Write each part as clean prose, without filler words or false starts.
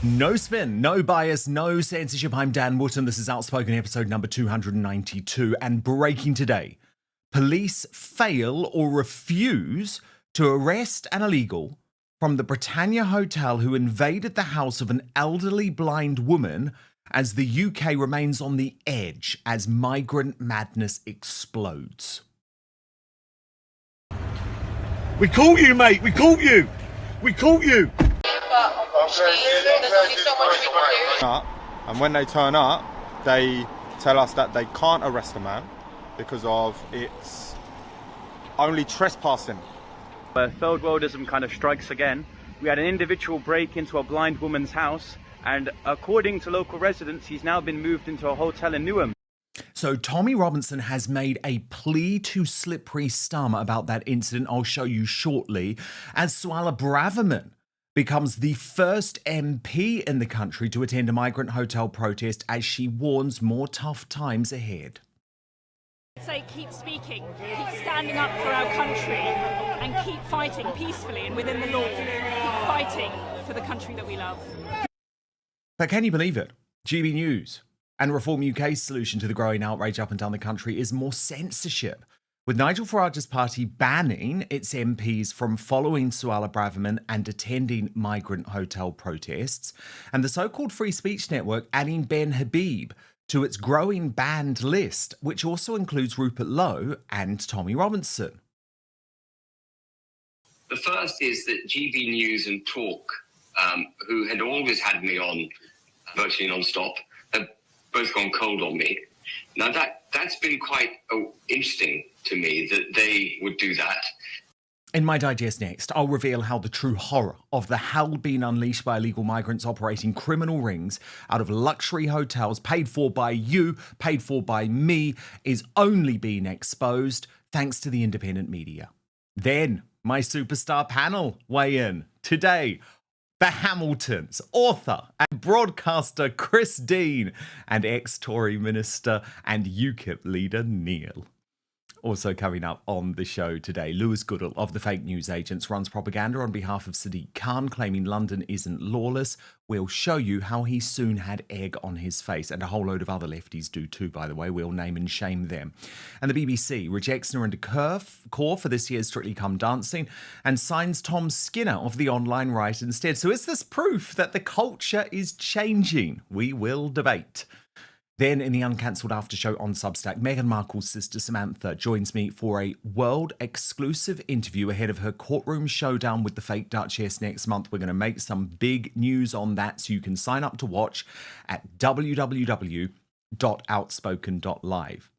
No spin, no bias, no censorship. I'm Dan Wootton. This is Outspoken episode number 292. And breaking today, police fail or refuse to arrest an illegal from the Britannia Hotel who invaded the house of an elderly blind woman as the UK remains on the edge as migrant madness explodes. We caught you, mate. We caught you. We caught you. And when they turn up, they tell us that they can't arrest a man because of it's only trespassing. Where third worldism kind of strikes again. We had an individual break into a blind woman's house, and according to local residents, he's now been moved into a hotel in Newham. So Tommy Robinson has made a plea to Slippery Starmer about that incident I'll show you shortly, as Suella Braverman becomes the first MP in the country to attend a migrant hotel protest as she warns more tough times ahead. Say keep speaking, keep standing up for our country and keep fighting peacefully and within the law. Keep fighting for the country that we love. But can you believe it? GB News and Reform UK's solution to the growing outrage up and down the country is more censorship, with Nigel Farage's party banning its MPs from following Suella Braverman and attending migrant hotel protests, and the so-called Free Speech Network adding Ben Habib to its growing banned list, which also includes Rupert Lowe and Tommy Robinson. The first is that GB News and Talk, who had always had me on virtually non-stop, have both gone cold on me. Now that's been quite interesting to me that they would do that. In my digest next, I'll reveal how the true horror of the hell being unleashed by illegal migrants operating criminal rings out of luxury hotels paid for by you, paid for by me, is only being exposed thanks to the independent media. Then, my superstar panel weigh in. Today, the Hamiltons, author and broadcaster Chris Dean, and ex-Tory minister and UKIP leader Neil. Also coming up on the show today, Lewis Goodall of the Fake News Agents runs propaganda on behalf of Sadiq Khan, claiming London isn't lawless. We'll show you how he soon had egg on his face, and a whole load of other lefties do too, by the way. We'll name and shame them. And the BBC rejects Narendra Kaur for this year's Strictly Come Dancing and signs Tom Skinner of the online right instead. So is this proof that the culture is changing? We will debate. Then, in the uncancelled after show on Substack, Meghan Markle's sister Samantha joins me for a world-exclusive interview ahead of her courtroom showdown with the fake Duchess next month. We're going to make some big news on that, so you can sign up to watch at www.outspoken.live.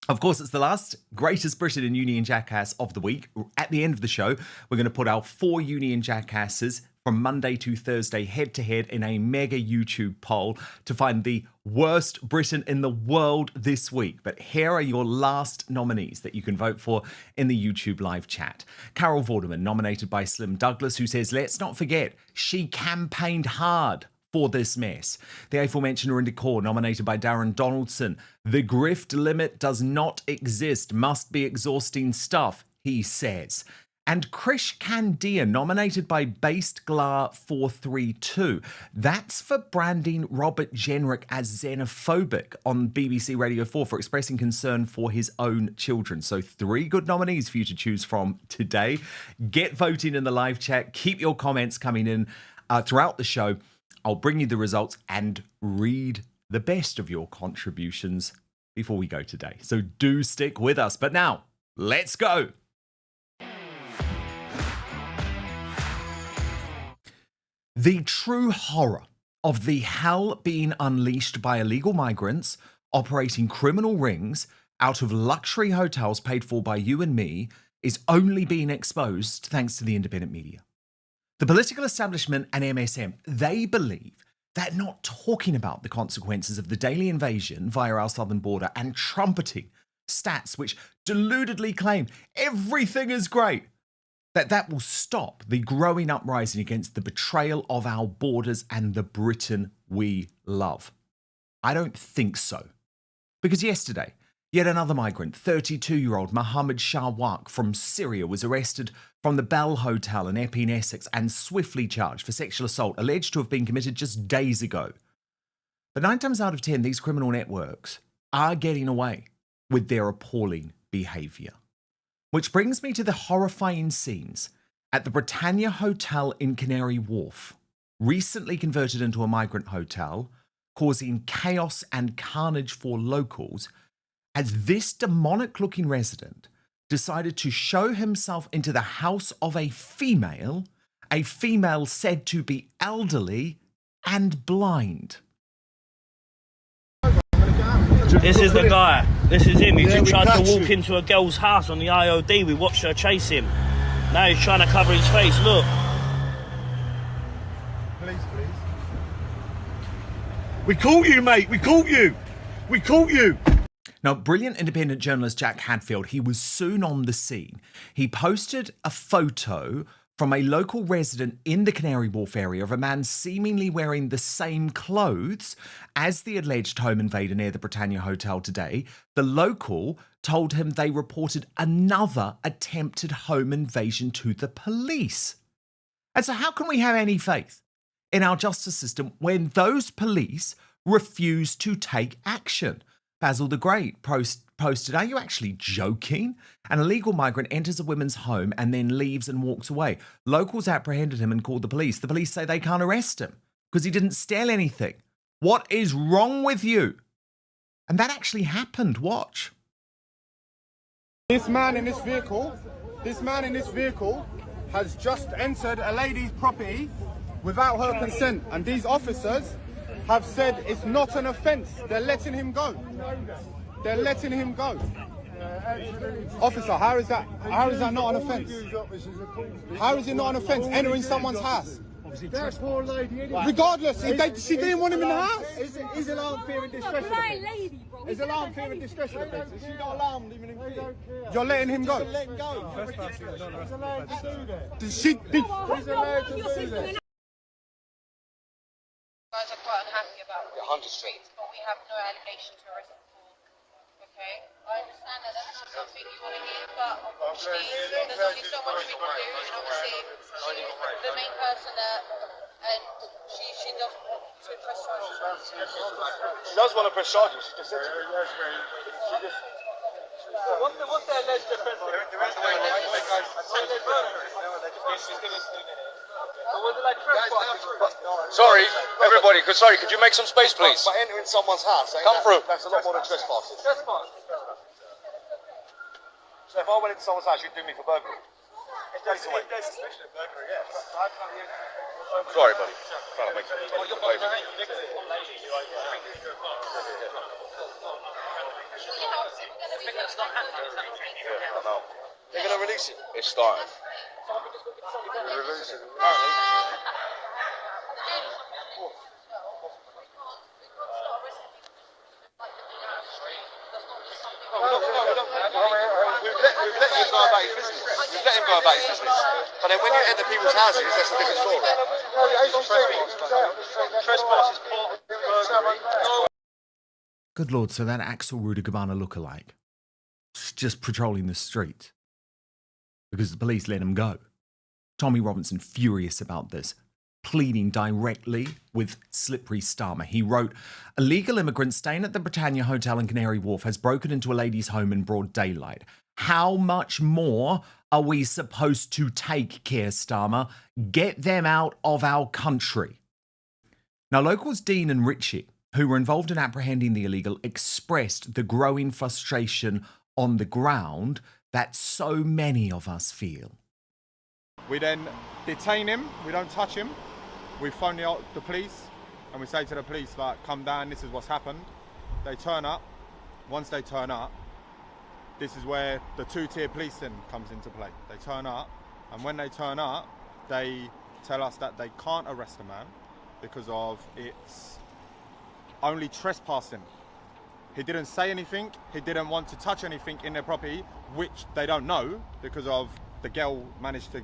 Of course, it's the last Greatest Britain and Union Jackass of the week. At the end of the show, we're going to put our 4 Union Jackasses from Monday to Thursday head-to-head in a mega YouTube poll to find the worst Britain in the world this week. But here are your last nominees that you can vote for in the YouTube live chat. Carol Vorderman, nominated by Slim Douglas, who says, let's not forget, she campaigned hard for this mess. The aforementioned Narendra Kaur, nominated by Darren Donaldson. The grift limit does not exist, must be exhausting stuff, he says. And Krish Kandia, nominated by Based Glar 432. That's for branding Robert Jenrick as xenophobic on BBC Radio 4 for expressing concern for his own children. So 3 good nominees for you to choose from today. Get voting in the live chat. Keep your comments coming in throughout the show. I'll bring you the results and read the best of your contributions before we go today. So do stick with us. But now, let's go. The true horror of the hell being unleashed by illegal migrants operating criminal rings out of luxury hotels paid for by you and me is only being exposed thanks to the independent media. The political establishment and MSM, they believe that not talking about the consequences of the daily invasion via our southern border and trumpeting stats which deludedly claim everything is great, that will stop the growing uprising against the betrayal of our borders and the Britain we love. I don't think so. Because yesterday, Yet another migrant, 32-year-old Mohammed Shawak from Syria, was arrested from the Bell Hotel in Epping, Essex, and swiftly charged for sexual assault alleged to have been committed just days ago. But 9 times out of 10, these criminal networks are getting away with their appalling behaviour. Which brings me to the horrifying scenes at the Britannia Hotel in Canary Wharf, recently converted into a migrant hotel, causing chaos and carnage for locals, as this demonic-looking resident decided to show himself into the house of a female said to be elderly and blind. This is the guy. This is him. He just tried to walk into a girl's house on the IOD. We watched her chase him. Now he's trying to cover his face. Look. Please. We caught you, mate. We caught you. We caught you. Now, brilliant independent journalist Jack Hadfield, he was soon on the scene. He posted a photo from a local resident in the Canary Wharf area of a man seemingly wearing the same clothes as the alleged home invader near the Britannia Hotel today. The local told him they reported another attempted home invasion to the police. And so how can we have any faith in our justice system when those police refuse to take action? Basil the Great posted, "Are you actually joking? An illegal migrant enters a woman's home and then leaves and walks away. Locals apprehended him and called the police. The police say they can't arrest him because he didn't steal anything. What is wrong with you?" And that actually happened. Watch. This man in this vehicle has just entered a lady's property without her consent, and these officers have said it's not an offence. They're letting him go. They're letting him go. Officer, how is that not an offence? How is it not an offence entering someo's house? That poor lady, anyway. Regardless, she didn't want him in the house. Is alarm fear and discretion? lady, bro. Is alarm fear and discretion offence? Is she not alarmed even in fear? You're letting him go. Let him go. He's allowed to do that. He's allowed to do that. Guys are quite unhappy about Yeah, 100 Street. but we have no allegation to arrest him for. Okay? I understand that that's not something you want to hear, but unfortunately, there's only so much we can do, and obviously, she's the main person and she doesn't want to press charges. She does want to press charges. She just said to me. What's the alleged offence? Sorry, everybody. Could you make some space, please? By entering someone's house. Come through. That's a lot more than trespassing. So if I went into someone's house, you'd do me for burglary. There's suspicion of burglary, yes. Sorry, buddy. Trying to make you. They're going to release it. It's starting. Release it. We've let him go about his business. But then when you enter people's houses, that's a different story. Trespass is part. Good Lord, so that Axel Rudagabana lookalike just patrolling the street because the police let him go. Tommy Robinson furious about this, pleading directly with Slippery Starmer. He wrote, "Illegal immigrant staying at the Britannia Hotel in Canary Wharf has broken into a lady's home in broad daylight. How much more are we supposed to take, Keir Starmer? Get them out of our country." Now, locals Dean and Richie, who were involved in apprehending the illegal, expressed the growing frustration on the ground that so many of us feel. We then detain him. We don't touch him. We phone the police and we say to the police, like, come down, this is what's happened. They turn up. Once they turn up, this is where the two-tier policing comes into play. They turn up, and when they turn up, they tell us that they can't arrest a man because of it's only trespassing. He didn't say anything. He didn't want to touch anything in their property, which they don't know because of the girl managed to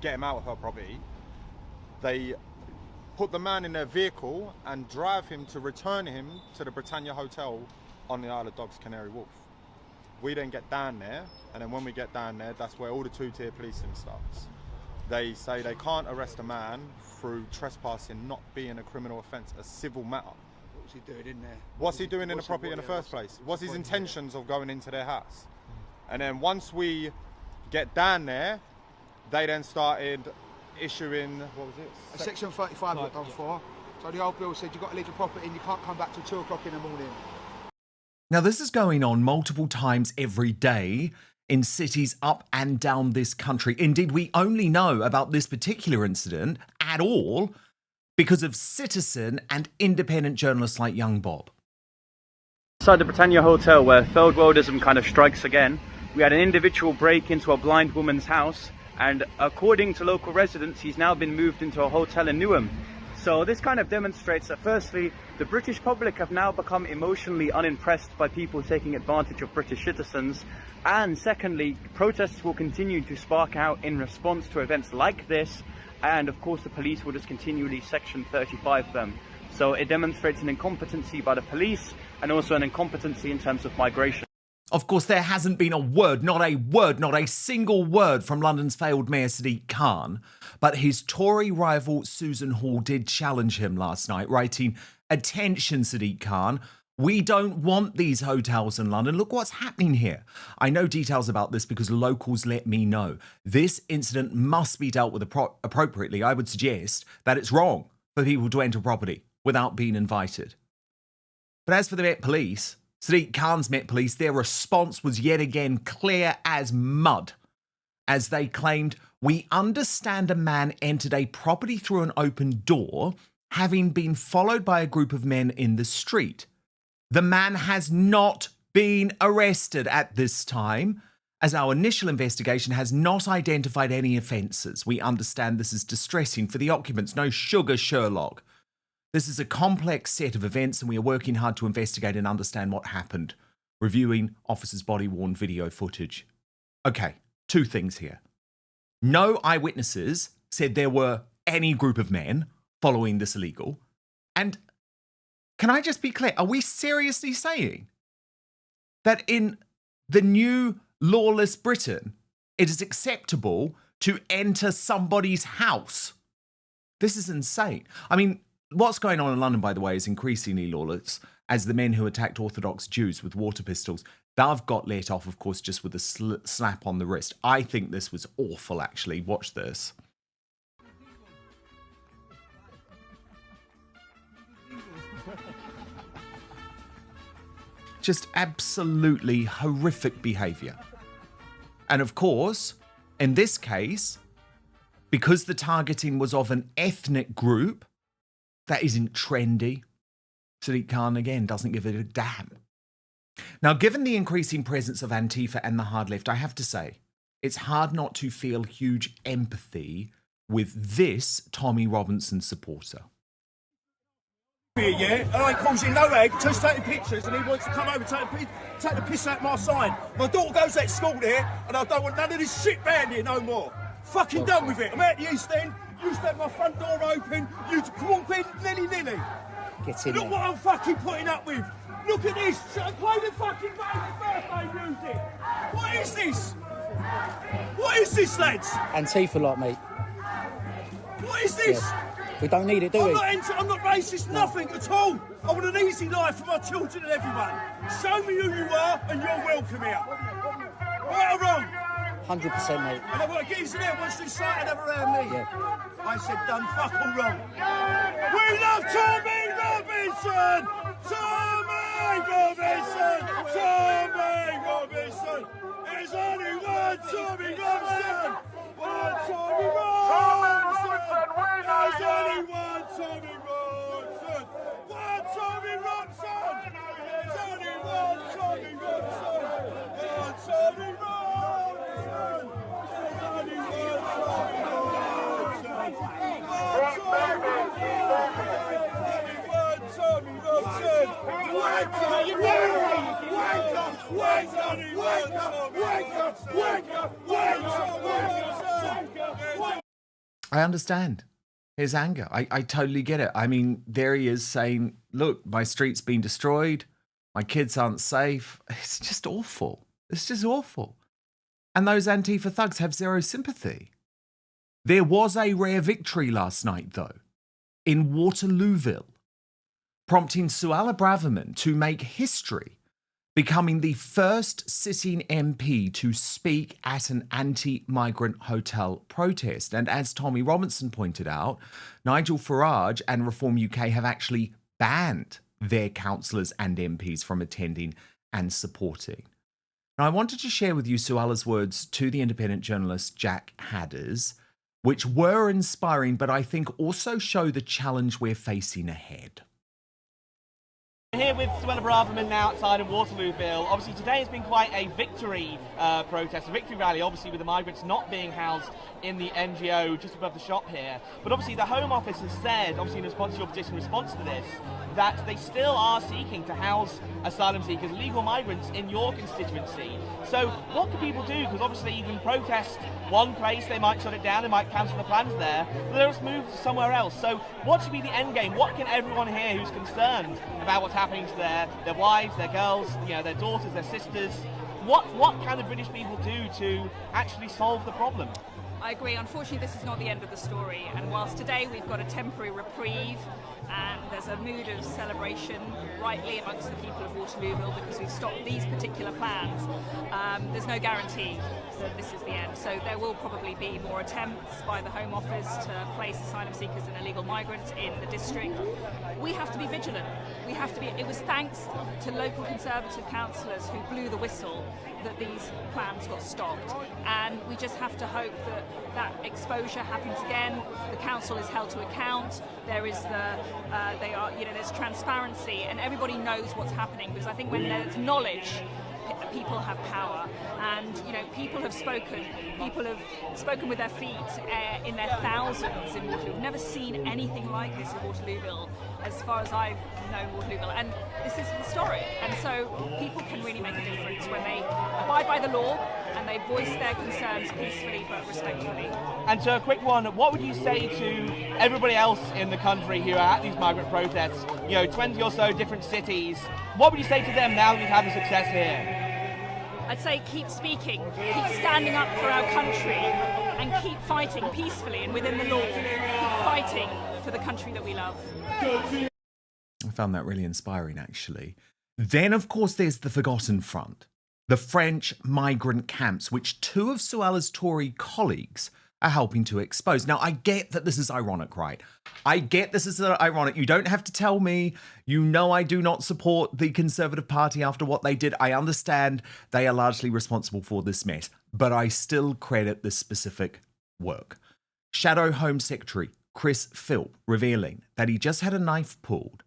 get him out of her property. They put the man in their vehicle and drive him to return him to the Britannia Hotel on the Isle of Dogs, Canary Wharf. We then get down there, and then when we get down there, that's where all the two-tier policing starts. They say they can't arrest a man through trespassing not being a criminal offence, a civil matter. What's he doing in there? What's he doing in the property in the first place? What's his intentions of going into their house? And then once we get down there, they then started issuing, what was it? Section 35 got done for. So the old bill said you've got to leave the property and you can't come back till 2 o'clock in the morning. Now, this is going on multiple times every day in cities up and down this country. Indeed, we only know about this particular incident at all because of citizen and independent journalists like Young Bob. Inside the Britannia Hotel, where third worldism kind of strikes again, we had an individual break into a blind woman's house, and according to local residents, he's now been moved into a hotel in Newham. So this kind of demonstrates that firstly, the British public have now become emotionally unimpressed by people taking advantage of British citizens. And secondly, protests will continue to spark out in response to events like this. And of course, the police will just continually Section 35 them. So it demonstrates an incompetency by the police and also an incompetency in terms of migration. Of course, there hasn't been a word, not a single word from London's failed Mayor Sadiq Khan. But his Tory rival Susan Hall did challenge him last night, writing, "Attention, Sadiq Khan. We don't want these hotels in London. Look what's happening here. I know details about this because locals let me know. This incident must be dealt with appropriately. I would suggest that it's wrong for people to enter property without being invited." But as for the Met Police, Sadiq Khan's Met Police, their response was yet again clear as mud, as they claimed, "We understand a man entered a property through an open door, having been followed by a group of men in the street. The man has not been arrested at this time, as our initial investigation has not identified any offences. We understand this is distressing for the occupants. No sugar, Sherlock. This is a complex set of events and we are working hard to investigate and understand what happened. Reviewing officers' body-worn video footage." Okay, 2 things here. No eyewitnesses said there were any group of men following this illegal. And can I just be clear? Are we seriously saying that in the new lawless Britain, it is acceptable to enter somebody's house? This is insane. I mean, what's going on in London, by the way, is increasingly lawless, as the men who attacked Orthodox Jews with water pistols, they've got let off, of course, just with a slap on the wrist. I think this was awful, actually. Watch this. Just absolutely horrific behaviour. And of course, in this case, because the targeting was of an ethnic group, that isn't trendy. Sadiq Khan, again, doesn't give it a damn. Now, given the increasing presence of Antifa and the hard left, I have to say, it's hard not to feel huge empathy with this Tommy Robinson supporter. Yeah, and I calls him no egg, just taking pictures, and he wants to come over and take the piss out my sign. My daughter goes to school there, and I don't want none of this shit round here no more. Fucking done with it. I'm out the East End. Used to have my front door open. You come on, Ben, nilly. Get in Look there. what I'm fucking putting up with. Look at this. Play the fucking birthday music. What is this? What is this, lads? Antifa lot, mate. What is this? Yeah. We don't need it, do we? I'm not racist, nothing at all. I want an easy life for my children and everyone. Show me who you are and you're welcome here. Right or wrong? 100%, mate. And I've got to get into there once this site and have around me. Yeah. I said done fuck all wrong. We love Tommy Robinson! Tommy Robinson! Tommy Robinson! There's only one Tommy Robinson! One Tommy Robinson! There's only one Tommy Robinson! One Tommy Robinson! There's only one Tommy Robinson! One Tommy Robinson! There's only one Tommy I understand his anger. I totally get it. I mean, there he is saying, look, my street's been destroyed. My kids aren't safe. It's just awful. It's just awful. And those Antifa thugs have zero sympathy. There was a rare victory last night, though, in Waterlooville, prompting Suella Braverman to make history, becoming the first sitting MP to speak at an anti-migrant hotel protest. And as Tommy Robinson pointed out, Nigel Farage and Reform UK have actually banned their councillors and MPs from attending and supporting. Now, I wanted to share with you Suella's words to the independent journalist Jack Hadders, which were inspiring, but I think also show the challenge we're facing ahead. Here with Suella Braverman now outside of Waterlooville. Obviously today has been quite a victory protest, a victory rally, obviously with the migrants not being housed in the NGO just above the shop here. But obviously the Home Office has said, obviously in response to your petition, in response to this, that they still are seeking to house asylum seekers, legal migrants in your constituency. So what can people do? Because obviously you can protest one place, they might shut it down, they might cancel the plans there, but they'll just move somewhere else. So what should be the end game? What can everyone here who's concerned about what's happening to their wives, their girls, their daughters, their sisters, what can the British people do to actually solve the problem? I agree. Unfortunately, this is not the end of the story. And whilst today we've got a temporary reprieve and there's a mood of celebration rightly amongst the people of Waterlooville because we've stopped these particular plans, there's no guarantee that this is the end. So there will probably be more attempts by the Home Office to place asylum seekers and illegal migrants in the district. We have to be vigilant. We have to be. It was thanks to local Conservative councillors who blew the whistle that these plans got stopped, and we just have to hope that that exposure happens again. The council is held to account. There is there's transparency, and everybody knows what's happening, because I think when there's knowledge, people have power, and people have spoken with their feet in their thousands in Waterlooville. We've never seen anything like this in Waterlooville as far as I've known Waterlooville, and this is historic, and so people can really make a difference when they abide by the law and they voice their concerns peacefully but respectfully. And so a quick one, what would you say to everybody else in the country who are at these migrant protests, 20 or so different cities, what would you say to them now that we've had the success here? I'd say keep speaking, keep standing up for our country, and keep fighting peacefully and within the law. Keep fighting for the country that we love. I found that really inspiring, actually. Then, of course, there's the forgotten front, the French migrant camps, which two of Suella's Tory colleagues are helping to expose. Now, I get that this is ironic, right? I get this is ironic. You don't have to tell me. You know I do not support the Conservative Party after what they did. I understand they are largely responsible for this mess, but I still credit this specific work. Shadow Home Secretary Chris Philp revealing that he just had a knife pulled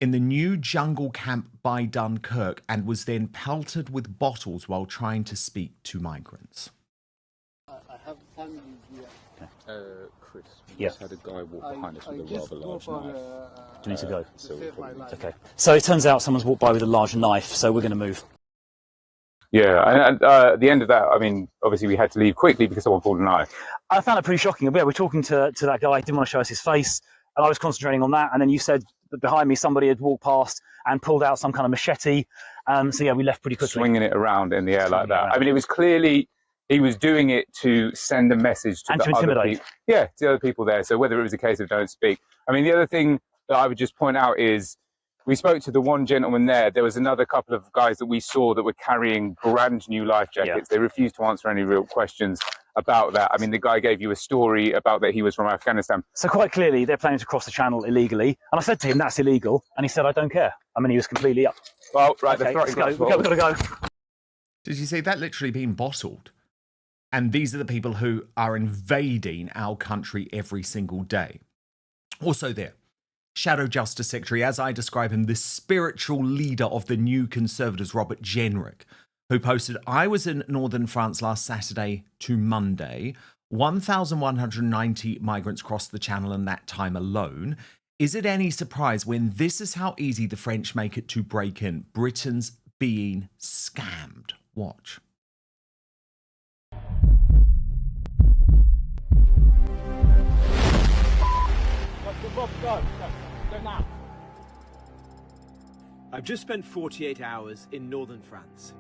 in the new jungle camp by Dunkirk and was then pelted with bottles while trying to speak to migrants. Chris, we just had a guy walk behind us with a rather large knife. Do you need to go? So okay. So it turns out someone's walked by with a large knife, so we're going to move. Yeah, and at the end of that, I mean, obviously we had to leave quickly because someone pulled a knife. I found it pretty shocking. Yeah, we're talking to that guy, didn't want to show us his face, and I was concentrating on that, and then you said that behind me somebody had walked past and pulled out some kind of machete. So yeah, we left pretty quickly. Swinging it around in the air like that. I mean, it was clearly he was doing it to send a message to the other people. Yeah, to the other people there. So whether it was a case of don't speak. I mean, the other thing that I would just point out is we spoke to the one gentleman there. There was another couple of guys that we saw that were carrying brand new life jackets. Yeah. They refused to answer any real questions about that. I mean, the guy gave you a story about that he was from Afghanistan. So quite clearly, they're planning to cross the channel illegally. And I said to him, that's illegal. And he said, I don't care. I mean, he was completely up. Well, right, okay, we've got to go. Did you see that literally being bottled? And these are the people who are invading our country every single day. Also there, Shadow Justice Secretary, as I describe him, the spiritual leader of the New Conservatives, Robert Jenrick, who posted, I was in northern France last Saturday to Monday. 1,190 migrants crossed the channel in that time alone. Is it any surprise when this is how easy the French make it to break in? Britain's being scammed. Watch. Go now. I've just spent 48 hours in northern France.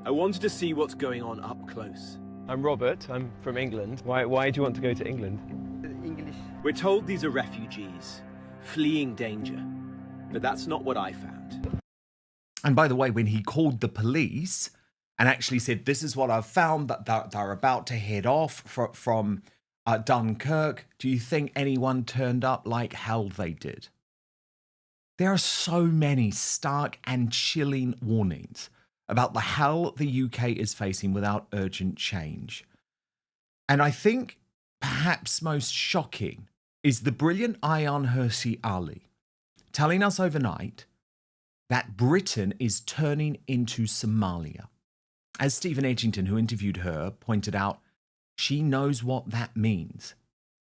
I wanted to see what's going on up close. I'm Robert. I'm from England. Why do you want to go to England? English. We're told these are refugees, fleeing danger. But that's not what I found. And by the way, when he called the police and actually said, this is what I've found, that they're about to head off from Dunkirk, do you think anyone turned up like hell they did? There are so many stark and chilling warnings about the hell the UK is facing without urgent change. And I think perhaps most shocking is the brilliant Ayaan Hirsi Ali telling us overnight that Britain is turning into Somalia. As Stephen Edgington, who interviewed her, pointed out, she knows what that means.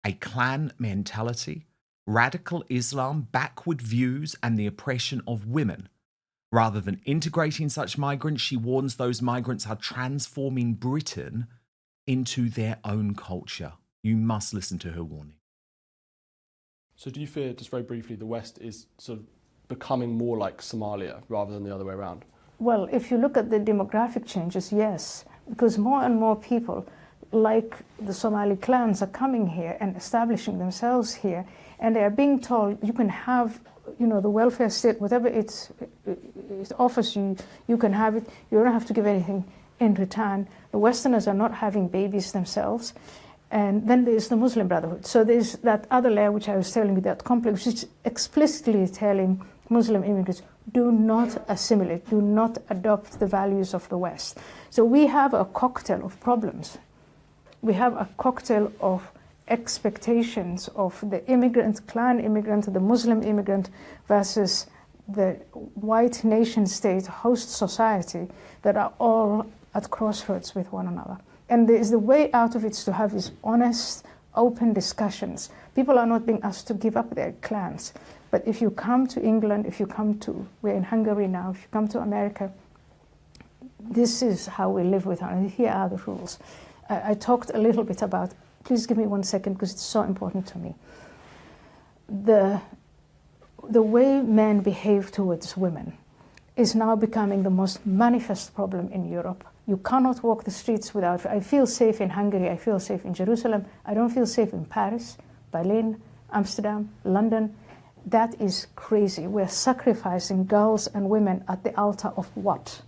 A clan mentality, radical Islam, backward views, and the oppression of women. Rather than integrating such migrants, she warns those migrants are transforming Britain into their own culture. You must listen to her warning. So do you fear, just very briefly, the West is sort of becoming more like Somalia rather than the other way around? Well, if you look at the demographic changes, yes, because more and more people, like the Somali clans, are coming here and establishing themselves here, and they are being told you can have, you know, the welfare state, whatever it offers you, you can have it. You don't have to give anything in return. The Westerners are not having babies themselves. And then there's the Muslim Brotherhood. So there's that other layer, which I was telling you, that complex, which is explicitly telling Muslim immigrants, do not assimilate, do not adopt the values of the West. So we have a cocktail of problems. We have a cocktail of expectations of the immigrant, clan immigrant, the Muslim immigrant versus the white nation state, host society, that are all at crossroads with one another. And the way out of it is to have these honest, open discussions. People are not being asked to give up their clans. But if you come to England, we're in Hungary now, if you come to America, this is how we live with one. Here are the rules. I talked a little bit about, please give me 1 second because it's so important to me. The way men behave towards women is now becoming the most manifest problem in Europe. You cannot walk the streets without, I feel safe in Hungary, I feel safe in Jerusalem, I don't feel safe in Paris, Berlin, Amsterdam, London. That is crazy. We're sacrificing girls and women at the altar of what?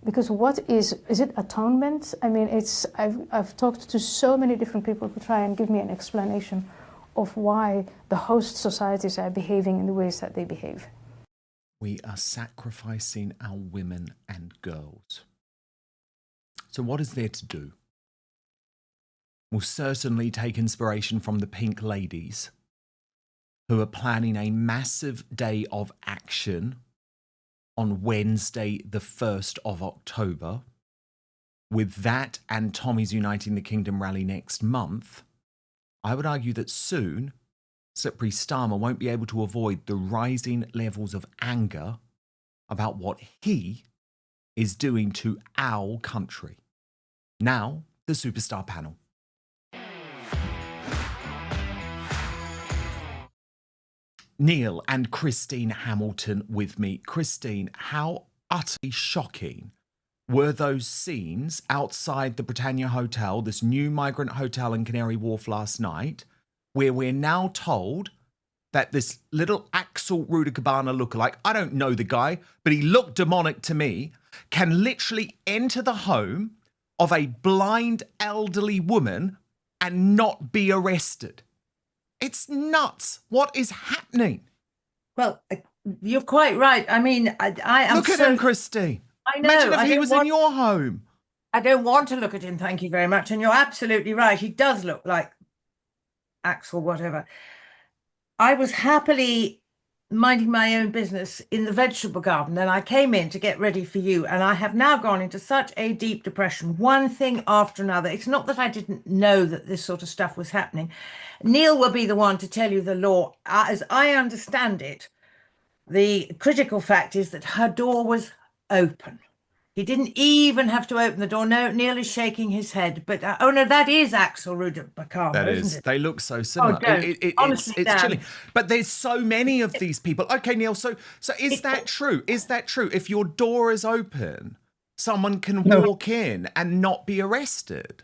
Because what is it atonement? I mean, I've talked to so many different people who try and give me an explanation of why the host societies are behaving in the ways that they behave. We are sacrificing our women and girls. So what is there to do? We'll certainly take inspiration from the Pink Ladies, who are planning a massive day of action on Wednesday, the 1st of October. With that and Tommy's Uniting the Kingdom rally next month, I would argue that soon, Slippery Starmer won't be able to avoid the rising levels of anger about what he is doing to our country. Now, the Superstar panel. Neil and Christine Hamilton with me. Christine, how utterly shocking were those scenes outside the Britannia Hotel, this new migrant hotel in Canary Wharf last night, where we're now told that this little Axel Rudakabana lookalike, I don't know the guy, but he looked demonic to me, can literally enter the home of a blind elderly woman and not be arrested. It's nuts. What is happening? Well, you're quite right. I mean, I am. Look at him, Christine. I know. Imagine if he was in your home. I don't want to look at him, thank you very much. And you're absolutely right. He does look like Axel, whatever. I was happily minding my own business in the vegetable garden, and I came in to get ready for you, and I have now gone into such a deep depression, one thing after another. It's not that I didn't know that this sort of stuff was happening. Neil will be the one to tell you the law. As I understand it, the critical fact is that her door was open. He didn't even have to open the door. No, Neil is shaking his head. But, oh no, that is Axel Rudakabana, That isn't is. it? They look so similar. Honestly, it's Dan. chilling. But there's so many of these people. Okay, Neil, so is that true? Is that true? If your door is open, someone can No. walk in and not be arrested.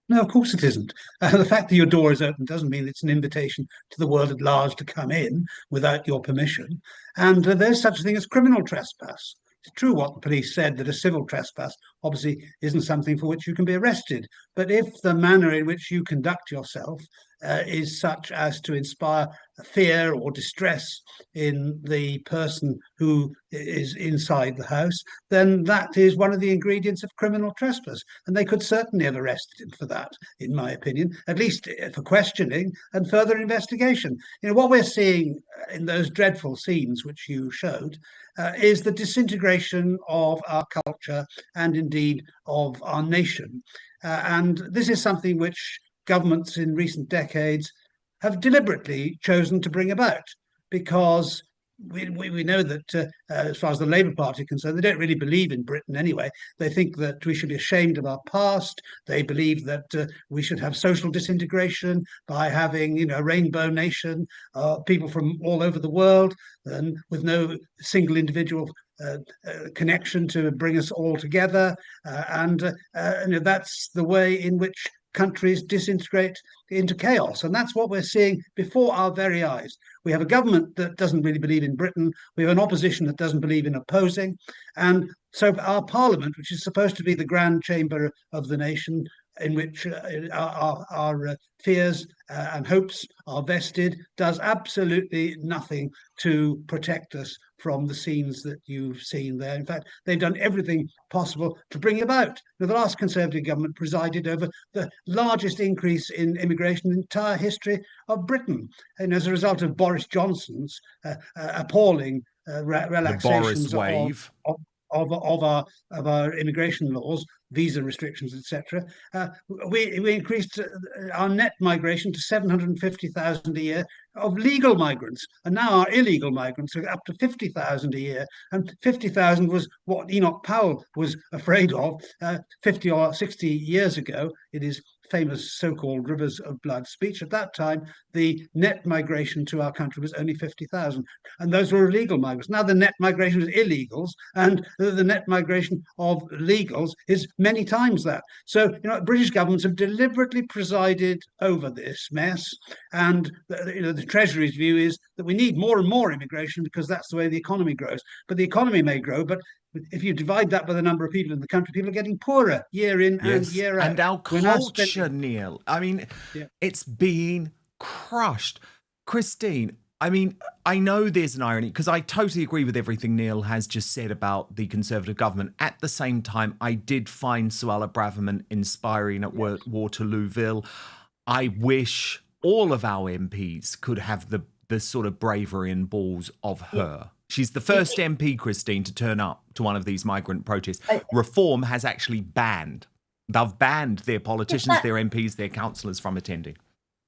No, of course it isn't. The fact that your door is open doesn't mean it's an invitation to the world at large to come in without your permission. And there's such a thing as criminal trespass. It's true what the police said, that a civil trespass obviously isn't something for which you can be arrested. But if the manner in which you conduct yourself is such as to inspire fear or distress in the person who is inside the house, then that is one of the ingredients of criminal trespass. And they could certainly have arrested him for that, in my opinion, at least for questioning and further investigation. You know, what we're seeing in those dreadful scenes which you showed is the disintegration of our culture and indeed of our nation. And this is something which governments in recent decades have deliberately chosen to bring about, because we know that as far as the Labour Party is concerned, they don't really believe in Britain anyway. They think that we should be ashamed of our past. They believe that we should have social disintegration by having, you know, a rainbow nation, people from all over the world, and with no single individual connection to bring us all together. And you know, that's the way in which countries disintegrate into chaos. And that's what we're seeing before our very eyes. We have a government that doesn't really believe in Britain. We have an opposition that doesn't believe in opposing. And so our parliament, which is supposed to be the grand chamber of the nation, in which our fears and hopes are vested, does absolutely nothing to protect us from the scenes that you've seen there. In fact, they've done everything possible to bring about. Now, the last Conservative government presided over the largest increase in immigration in the entire history of Britain. And as a result of Boris Johnson's appalling relaxations the Boris wave. Of our immigration laws, visa restrictions, etc., we increased our net migration to 750,000 a year of legal migrants, and now our illegal migrants are up to 50,000 a year. And 50,000 was what Enoch Powell was afraid of 50 or 60 years ago in his famous so-called Rivers of Blood speech. At that time, the net migration to our country was only 50,000, and those were illegal migrants. Now the net migration is illegals, and the net migration of legals is many times that. So, you know, British governments have deliberately presided over this mess, and you know, the Treasury's view is that we need more and more immigration because that's the way the economy grows. But the economy may grow, but if you divide that by the number of people in the country, people are getting poorer year in and year out. And our culture, Neil, I mean, it's being crushed. Christine, I mean, I know there's an irony, because I totally agree with everything Neil has just said about the Conservative government. At the same time, I did find Suella Braverman inspiring at Waterlooville. I wish all of our MPs could have the sort of bravery and balls of her. She's the first MP, Christine, to turn up to one of these migrant protests. Reform has actually banned. They've banned their politicians, their MPs, their councillors from attending.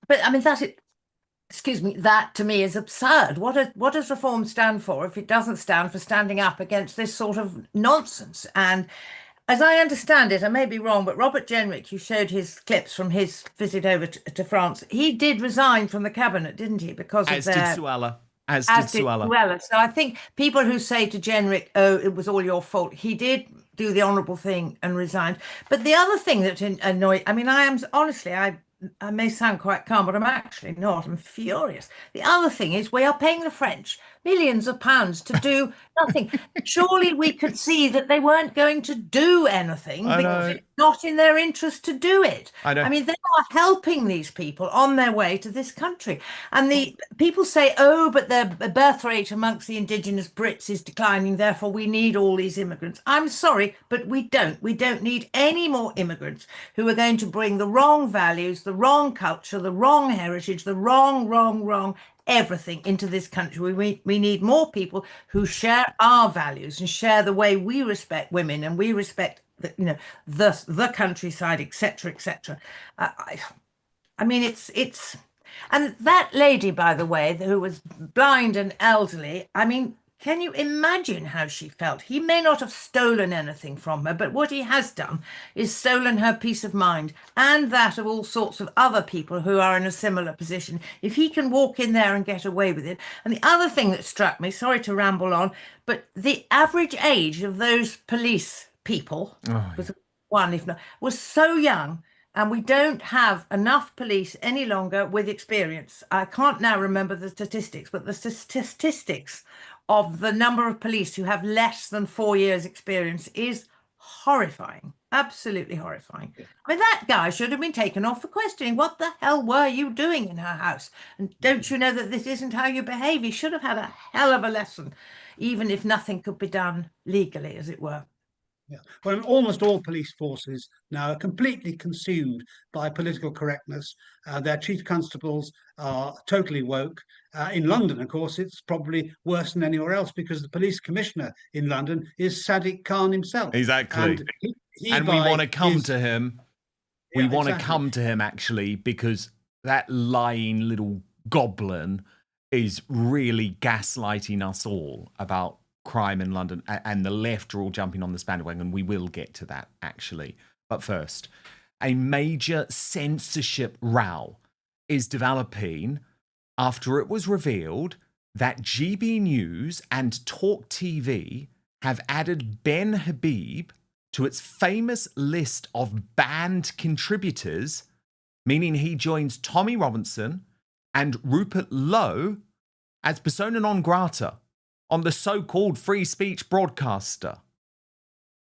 But I mean, that to me is absurd. What does Reform stand for if it doesn't stand for standing up against this sort of nonsense? And as I understand it, I may be wrong, but Robert Jenrick, who showed his clips from his visit over to France, he did resign from the cabinet, didn't he? Because As did Suella. As did Suella. So I think people who say to Jenrick, oh, it was all your fault, he did do the honourable thing and resigned. But the other thing that annoyed, I mean, I may sound quite calm, but I'm actually not. I'm furious. The other thing is we are paying the French millions of pounds to do nothing. Surely we could see that they weren't going to do anything because it's not in their interest to do it. I mean, they are helping these people on their way to this country. And the people say, oh, but the birth rate amongst the indigenous Brits is declining, therefore we need all these immigrants. I'm sorry, but we don't. We don't need any more immigrants who are going to bring the wrong values, the wrong culture, the wrong heritage, the wrong everything into this country. We need more people who share our values and share the way we respect women and we respect the countryside, etc., etc. I mean, it's and that lady, by the way, who was blind and elderly, I mean, can you imagine how she felt? He may not have stolen anything from her, but what he has done is stolen her peace of mind and that of all sorts of other people who are in a similar position. If he can walk in there and get away with it. And the other thing that struck me, sorry to ramble on, but the average age of those police people, was one, if not, was so young, and we don't have enough police any longer with experience. I can't now remember the statistics, but the statistics of the number of police who have less than 4 years experience is horrifying, absolutely horrifying. I mean, that guy should have been taken off for questioning. What the hell were you doing in her house? And don't you know that this isn't how you behave? He should have had a hell of a lesson, even if nothing could be done legally, as it were. Yeah. Well, almost all police forces now are completely consumed by political correctness. Their chief constables are totally woke. In London, of course, it's probably worse than anywhere else because the police commissioner in London is Sadiq Khan himself. Exactly. And we want to come to him. We want to come to him, actually, because that lying little goblin is really gaslighting us all about crime in London, and the left are all jumping on this bandwagon. We will get to that, actually. But first, a major censorship row is developing after it was revealed that GB News and Talk TV have added Ben Habib to its famous list of banned contributors, meaning he joins Tommy Robinson and Rupert Lowe as persona non grata on the so-called free speech broadcaster.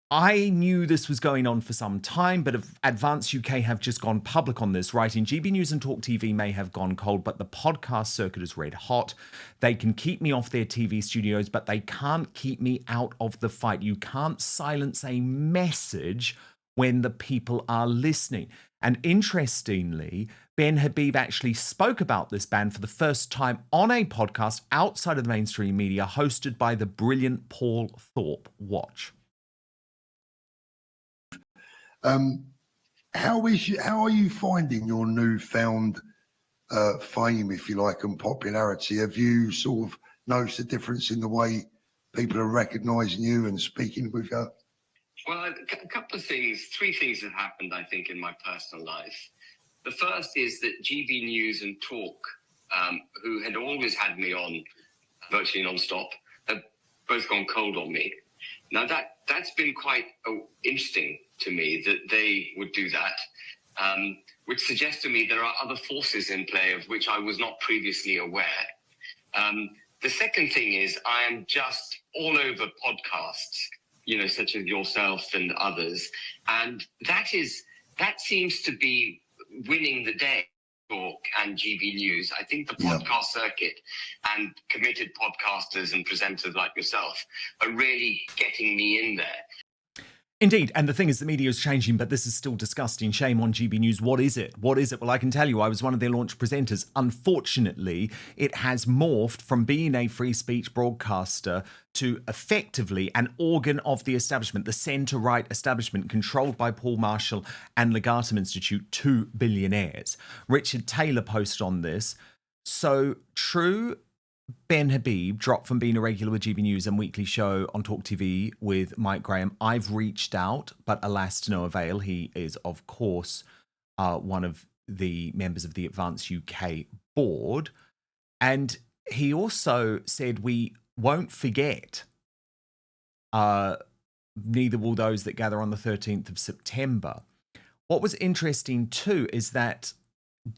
I knew this was going on for some time, but Advance UK have just gone public on this, writing GB News and Talk TV may have gone cold, but the podcast circuit is red hot. They can keep me off their TV studios, but they can't keep me out of the fight. You can't silence a message when the people are listening. And interestingly, Ben Habib actually spoke about this ban for the first time on a podcast outside of the mainstream media, hosted by the brilliant Paul Thorpe. Watch. How are you finding your newfound fame, if you like, and popularity? Have you sort of noticed a difference in the way people are recognising you and speaking with you? Well, a couple of things, 3 things have happened, I think, in my personal life. The first is that GB News and Talk, who had always had me on virtually non-stop, have both gone cold on me. Now, that's been quite interesting to me that they would do that, which suggests to me there are other forces in play of which I was not previously aware. The second thing is I am just all over podcasts, you know, such as yourself and others. And that seems to be winning the day, Talk and GB News. I think the podcast circuit and committed podcasters and presenters like yourself are really getting me in there. Indeed, and the thing is, the media is changing, but this is still disgusting. Shame on GB News. What is it? What is it? Well, I can tell you, I was one of their launch presenters. Unfortunately, it has morphed from being a free speech broadcaster to effectively an organ of the establishment, the centre-right establishment controlled by Paul Marshall and Legatum Institute, 2 billionaires. Richard Taylor posted on this. So true, Ben Habib dropped from being a regular with GB News and weekly show on Talk TV with Mike Graham. I've reached out, but alas, to no avail. He is, of course, one of the members of the Advance UK board. And he also said, we won't forget. Neither will those that gather on the 13th of September. What was interesting, too, is that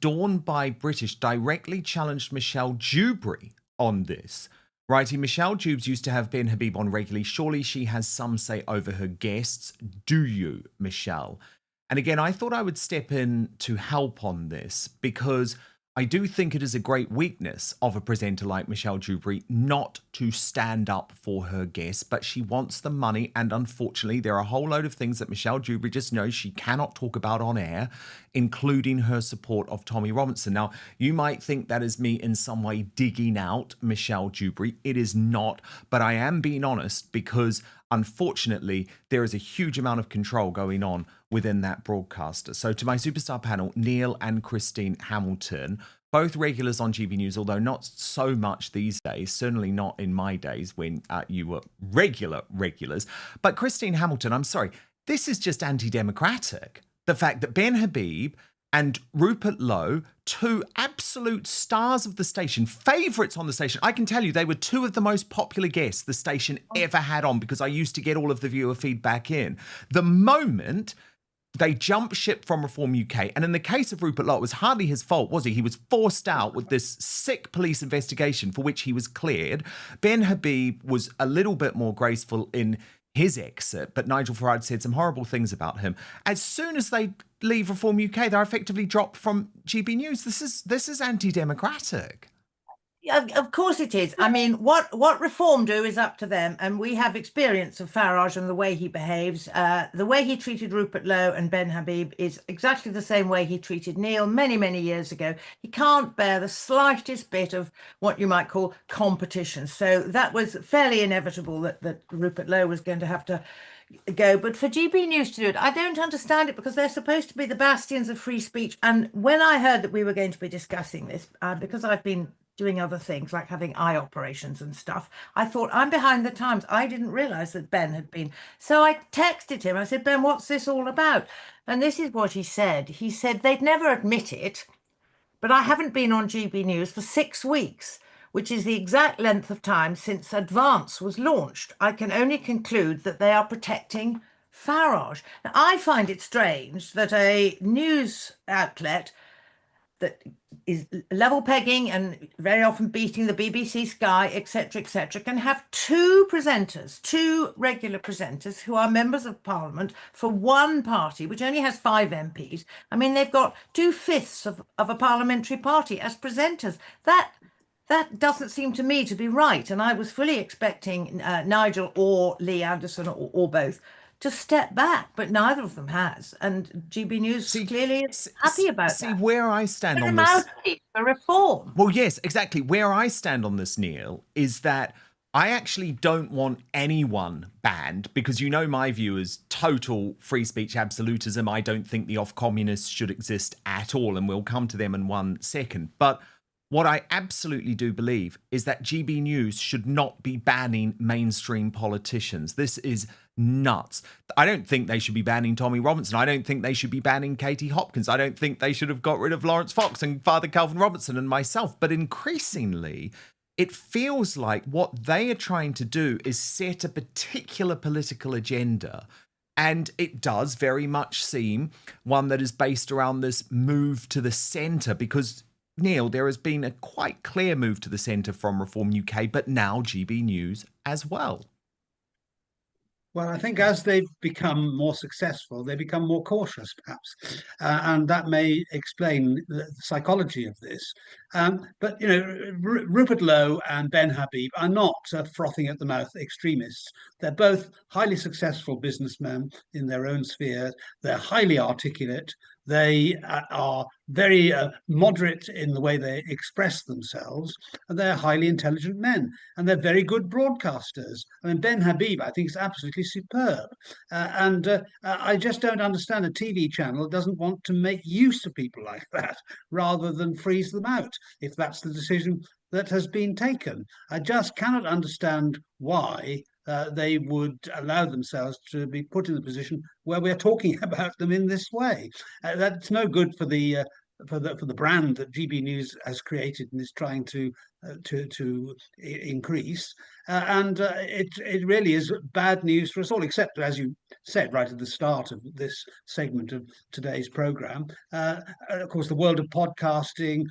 Dawn by British directly challenged Michelle Dewberry on this, writing, Michelle Dubes used to have Ben Habib on regularly. Surely she has some say over her guests. Do you, Michelle? And again, I thought I would step in to help on this because I do think it is a great weakness of a presenter like Michelle Dewberry not to stand up for her guests, but she wants the money. And unfortunately, there are a whole load of things that Michelle Dewberry just knows she cannot talk about on air, including her support of Tommy Robinson. Now, you might think that is me in some way digging out Michelle Dewberry. It is not, but I am being honest because unfortunately, there is a huge amount of control going on within that broadcaster. So to my superstar panel, Neil and Christine Hamilton, both regulars on GB News, although not so much these days, certainly not in my days when you were regulars. But Christine Hamilton, I'm sorry, this is just anti-democratic. The fact that Ben Habib and Rupert Lowe, two absolute stars of the station, favourites on the station. I can tell you they were two of the most popular guests the station ever had on, because I used to get all of the viewer feedback in. The moment they jumped ship from Reform UK, and in the case of Rupert Lowe, it was hardly his fault, was he? He was forced out with this sick police investigation for which he was cleared. Ben Habib was a little bit more graceful in his exit, but Nigel Farage said some horrible things about him. As soon as they leave Reform UK, they're effectively dropped from GB News. This is anti-democratic. Of course it is. I mean, what Reform do is up to them, and we have experience of Farage and the way he behaves. The way he treated Rupert Lowe and Ben Habib is exactly the same way he treated Neil many, many years ago. He can't bear the slightest bit of what you might call competition. So that was fairly inevitable that Rupert Lowe was going to have to go. But for GB News to do it, I don't understand it, because they're supposed to be the bastions of free speech. And when I heard that we were going to be discussing this, because I've been doing other things like having eye operations and stuff, I thought, I'm behind the times. I didn't realise that Ben had been. So I texted him. I said, Ben, what's this all about? And this is what he said. He said they'd never admit it, but I haven't been on GB News for 6 weeks, which is the exact length of time since Advance was launched. I can only conclude that they are protecting Farage. Now, I find it strange that a news outlet that is level pegging and very often beating the BBC, Sky, etc., can have two regular presenters who are members of Parliament for one party, which only has 5 MPs. I mean, they've got 2/5 of a parliamentary party as presenters. That doesn't seem to me to be right. And I was fully expecting Nigel or Lee Anderson or both to step back, but neither of them has. And GB News clearly is happy about that. See, where I stand on this... mouthpiece for Reform. Well, yes, exactly. Where I stand on this, Neil, is that I actually don't want anyone banned, because you know my view is total free speech absolutism. I don't think the off-communists should exist at all, and we'll come to them in 1 second. But what I absolutely do believe is that GB News should not be banning mainstream politicians. This is nuts. I don't think they should be banning Tommy Robinson. I don't think they should be banning Katie Hopkins. I don't think they should have got rid of Lawrence Fox and Father Calvin Robertson and myself. But increasingly, it feels like what they are trying to do is set a particular political agenda. And it does very much seem one that is based around this move to the centre, because Neil, there has been a quite clear move to the centre from Reform UK, but now GB News as well. Well, I think as they've become more successful, they become more cautious, perhaps, and that may explain the psychology of this. But, you know, Rupert Lowe and Ben Habib are not frothing at the mouth extremists. They're both highly successful businessmen in their own sphere. They're highly articulate. They are very moderate in the way they express themselves, and they're highly intelligent men, and they're very good broadcasters. I mean, Ben Habib, I think, is absolutely superb. I just don't understand a TV channel that doesn't want to make use of people like that rather than freeze them out, if that's the decision that has been taken. I just cannot understand why they would allow themselves to be put in the position where we're talking about them in this way. That's no good for the brand that GB News has created and is trying to increase, and it really is bad news for us all. Except, as you said right at the start of this segment of today's program, of course, the world of podcasting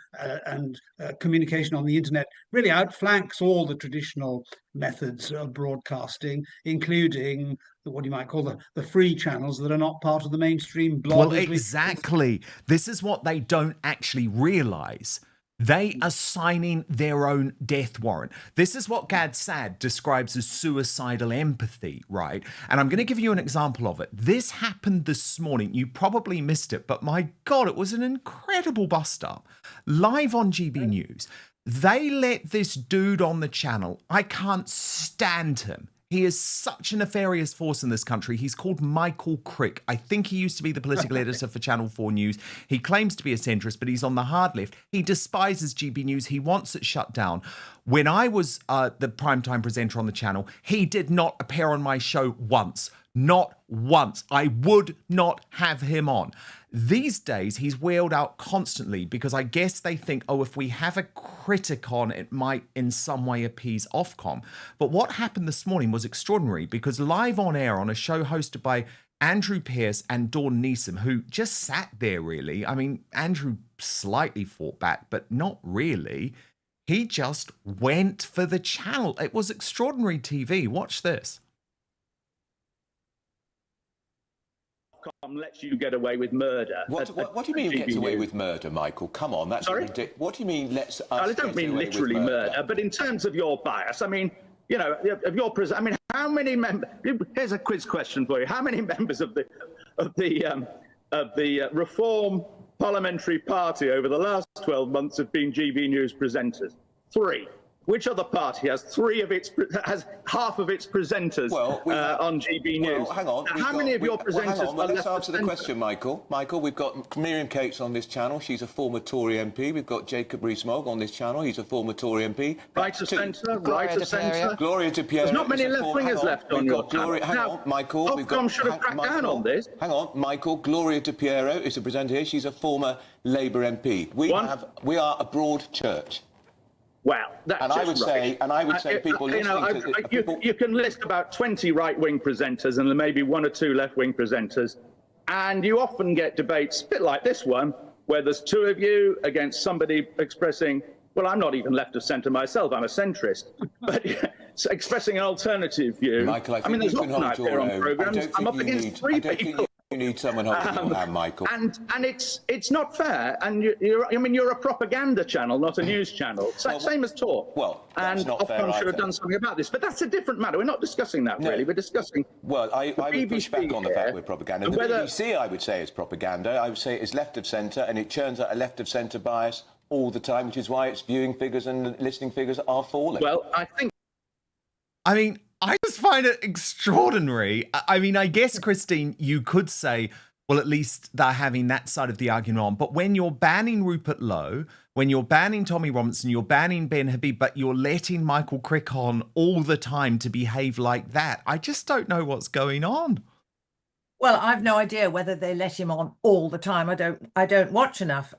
and communication on the internet really outflanks all the traditional methods of broadcasting, including what you might call the free channels that are not part of the mainstream blog. Well, exactly. This is what they don't actually realise. They are signing their own death warrant. This is what Gad Saad describes as suicidal empathy, right? And I'm going to give you an example of it. This happened this morning. You probably missed it, but my God, it was an incredible bust-up. Live on GB News. They let this dude on the channel. I can't stand him. He is such a nefarious force in this country. He's called Michael Crick. I think he used to be the political editor for Channel 4 News. He claims to be a centrist, but he's on the hard left. He despises GB News. He wants it shut down. When I was the primetime presenter on the channel, he did not appear on my show once. Not once. I would not have him on. These days, he's wheeled out constantly because I guess they think, oh, if we have a critic on, it might in some way appease Ofcom. But what happened this morning was extraordinary because live on air on a show hosted by Andrew Pearce and Dawn Neeson, who just sat there really. I mean, Andrew slightly fought back, but not really. He just went for the channel. It was extraordinary TV. Watch this. Lets you get away with murder. What do you mean gets away with murder, Michael? Come on, that's ridiculous. What do you mean lets us I don't mean literally murder, but in terms of your bias, I mean, you know, of your I mean, how many members? Here's a quiz question for you: how many members of the Reform Parliamentary Party over the last 12 months have been GB News presenters? 3. Which other party has half of its presenters on GB News? Well, hang on. How many of your presenters? Hang on. Well, let's answer the question, Michael. Michael, we've got Miriam Cates on this channel. She's a former Tory MP. We've got Jacob Rees-Mogg on this channel. He's a former Tory MP. Right of centre. Right of centre. Gloria De Piero. There's not many left-wingers left on your channel. Hang on, Michael. Ofcom should have cracked down on this. Hang on, Michael. Gloria De Piero is a presenter here. She's a former Labour MP. We are a broad church. Well, that's I would say people listening you can list about 20 right-wing presenters and there may be 1 or 2 left-wing presenters, and you often get debates a bit like this one, where there's 2 of you against somebody expressing, well, I'm not even left of centre myself, I'm a centrist, but expressing an alternative view. Michael, I mean, there's often out there on programmes, I'm up against 3 people. You need someone holding your hand, Michael. And it's not fair. And you're a propaganda channel, not a news channel. Same as Talk. Well, and Ofcom should have done something about this. But that's a different matter. We're not discussing that really. We're discussing. Well, I would push back on the fact we're propaganda. The BBC, I would say, is propaganda. I would say it's left of centre, and it churns out a left of centre bias all the time, which is why its viewing figures and listening figures are falling. Well, I mean, I just find it extraordinary. I mean, I guess, Christine, you could say, well, at least they're having that side of the argument on. But when you're banning Rupert Lowe, when you're banning Tommy Robinson, you're banning Ben Habib, but you're letting Michael Crick on all the time to behave like that, I just don't know what's going on. Well, I've no idea whether they let him on all the time. I don't watch enough.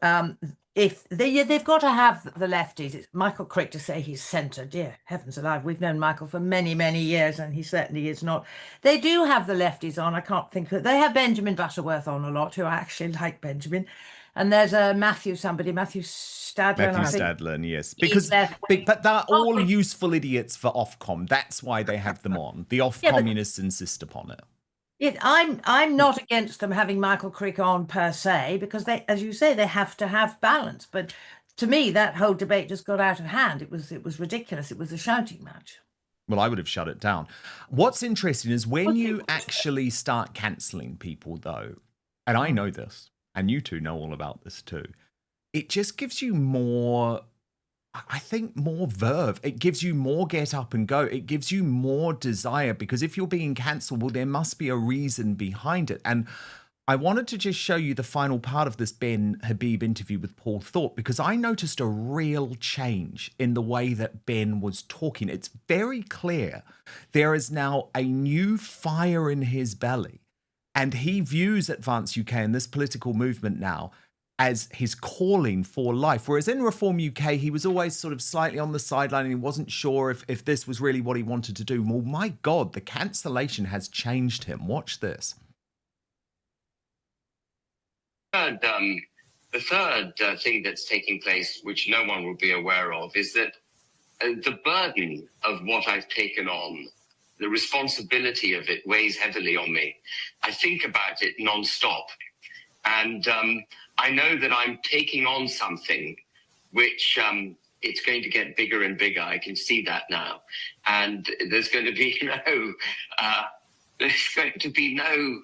If they've got to have the lefties, it's Michael Crick to say he's centre. Dear heavens alive, we've known Michael for many, many years, and he certainly is not. They do have the lefties on. I can't think of it. They have Benjamin Butterworth on a lot, who I actually like Benjamin. And there's a Matthew Stadler. Matthew Stadler, yes. Because but they're all useful idiots for Ofcom. That's why they have them on. The Ofcommunists insist upon it. I'm not against them having Michael Crick on per se, because they, as you say, they have to have balance. But to me, that whole debate just got out of hand. It was ridiculous. It was a shouting match. Well, I would have shut it down. What's interesting is when you actually start cancelling people, though, and I know this, and you two know all about this too, it just gives you more, I think, more verve. It gives you more get up and go. It gives you more desire, because if you're being cancelled, well, there must be a reason behind it. And I wanted to just show you the final part of this Ben Habib interview with Paul Thorpe, because I noticed a real change in the way that Ben was talking. It's very clear there is now a new fire in his belly, and he views Advance UK and this political movement now as his calling for life. Whereas in Reform UK, he was always sort of slightly on the sideline and he wasn't sure if this was really what he wanted to do. Well, my God, the cancellation has changed him. Watch this. The third thing that's taking place, which no one will be aware of, is that the burden of what I've taken on, the responsibility of it weighs heavily on me. I think about it non-stop. And I know that I'm taking on something which it's going to get bigger and bigger. I can see that now. And there's going to be no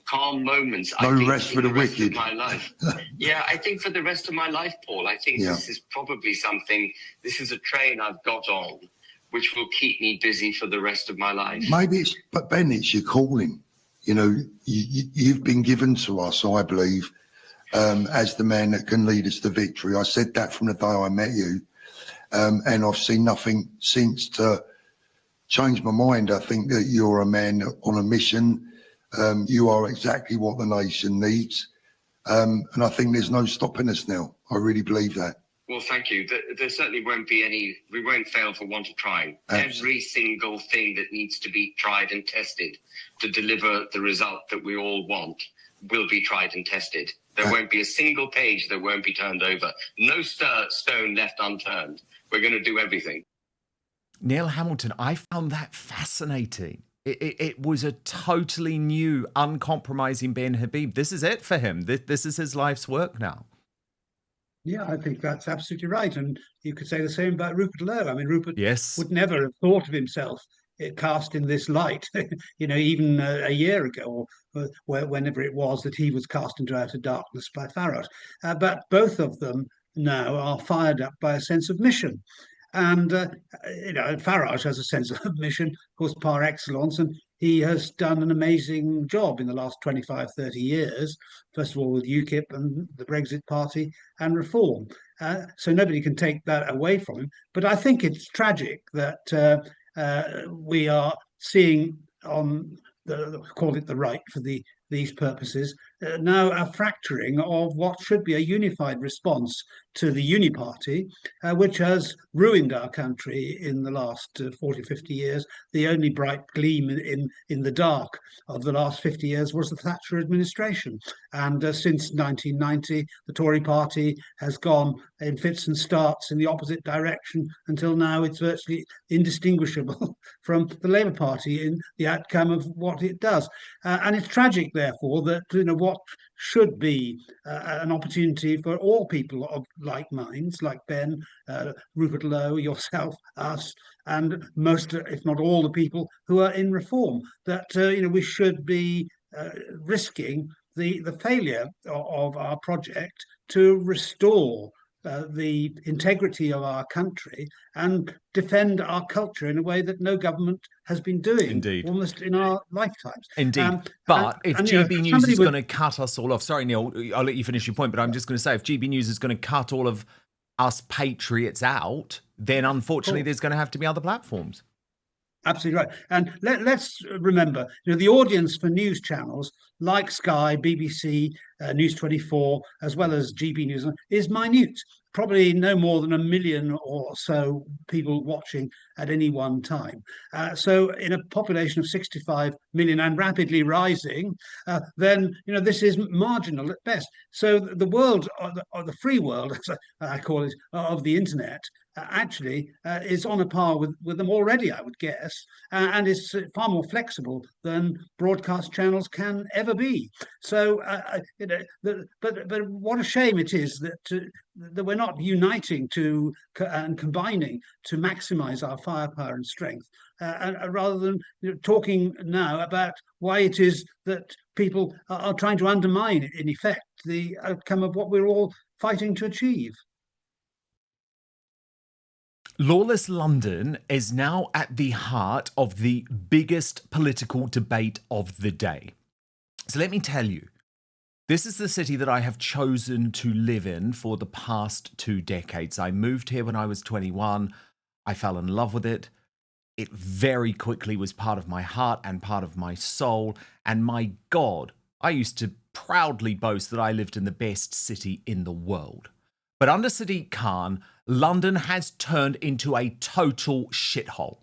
calm moments. No I think, rest for the wicked. My life. Yeah, I think for the rest of my life, Paul, I think this is probably something, this is a train I've got on, which will keep me busy for the rest of my life. Maybe but Ben, it's your calling. You know, you've been given to us, I believe, as the man that can lead us to victory. I said that from the day I met you. and I've seen nothing since to change my mind. I think that you're a man on a mission. You are exactly what the nation needs. And I think there's no stopping us now. I really believe that. Well, thank you. There certainly won't be any, we won't fail for want of trying. Every single thing that needs to be tried and tested to deliver the result that we all want will be tried and tested. There won't be a single page that won't be turned over. No stone left unturned. We're going to do everything. Neil Hamilton, I found that fascinating. It was a totally new, uncompromising Ben Habib. This is it for him. This is his life's work now. Yeah, I think that's absolutely right. And you could say the same about Rupert Lowe. I mean, Rupert yes. would never have thought of himself cast in this light, even a year ago, or whenever it was that he was cast into outer darkness by Farage. But both of them now are fired up by a sense of mission. And, Farage has a sense of mission, of course, par excellence, and he has done an amazing job in the last 25, 30 years, first of all with UKIP and the Brexit Party and Reform. So nobody can take that away from him. But I think it's tragic that we are seeing on call it the right for these purposes, now a fracturing of what should be a unified response to the Uniparty, which has ruined our country in the last 40, 50 years. The only bright gleam in the dark of the last 50 years was the Thatcher administration. And since 1990, the Tory party has gone in fits and starts in the opposite direction until now it's virtually indistinguishable from the Labour Party in the outcome of what it does. And it's tragic, therefore, that what should be an opportunity for all people of like minds, like Ben, Rupert Lowe, yourself, us, and most, if not all, the people who are in Reform, that we should be risking the failure of our project to restore the integrity of our country and defend our culture in a way that no government has been doing almost in our lifetimes. Indeed. But if GB News is going to cut us all off, sorry, Neil, I'll let you finish your point, but I'm just going to say, if GB News is going to cut all of us patriots out, then unfortunately there's going to have to be other platforms. Absolutely right. And let's remember, the audience for news channels like Sky, BBC, News 24, as well as GB News, is minute. Probably no more than 1 million or so people watching at any one time. So in a population of 65 million and rapidly rising, then this is marginal at best. So the world, or the free world, as I call it, of the internet, actually is on a par with them already, I would guess, and is far more flexible than broadcast channels can ever be. So, but what a shame it is that we're not uniting and combining to maximise our firepower and strength, and rather than talking now about why it is that people are trying to undermine, in effect, the outcome of what we're all fighting to achieve. Lawless London is now at the heart of the biggest political debate of the day. So let me tell you, this is the city that I have chosen to live in for the past 2 decades. I moved here when I was 21. I fell in love with it. It very quickly was part of my heart and part of my soul. And my God, I used to proudly boast that I lived in the best city in the world. But under Sadiq Khan, London has turned into a total shithole.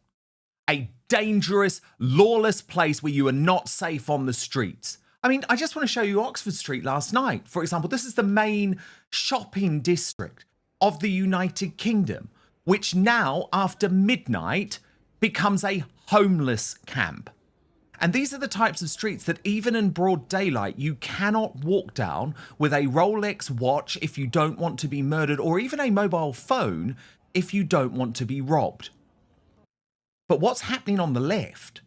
A dangerous, lawless place where you are not safe on the streets. I mean, I just want to show you Oxford Street last night. For example, this is the main shopping district of the United Kingdom, which now, after midnight, becomes a homeless camp. And these are the types of streets that even in broad daylight, you cannot walk down with a Rolex watch if you don't want to be murdered, or even a mobile phone if you don't want to be robbed. But what's happening on the left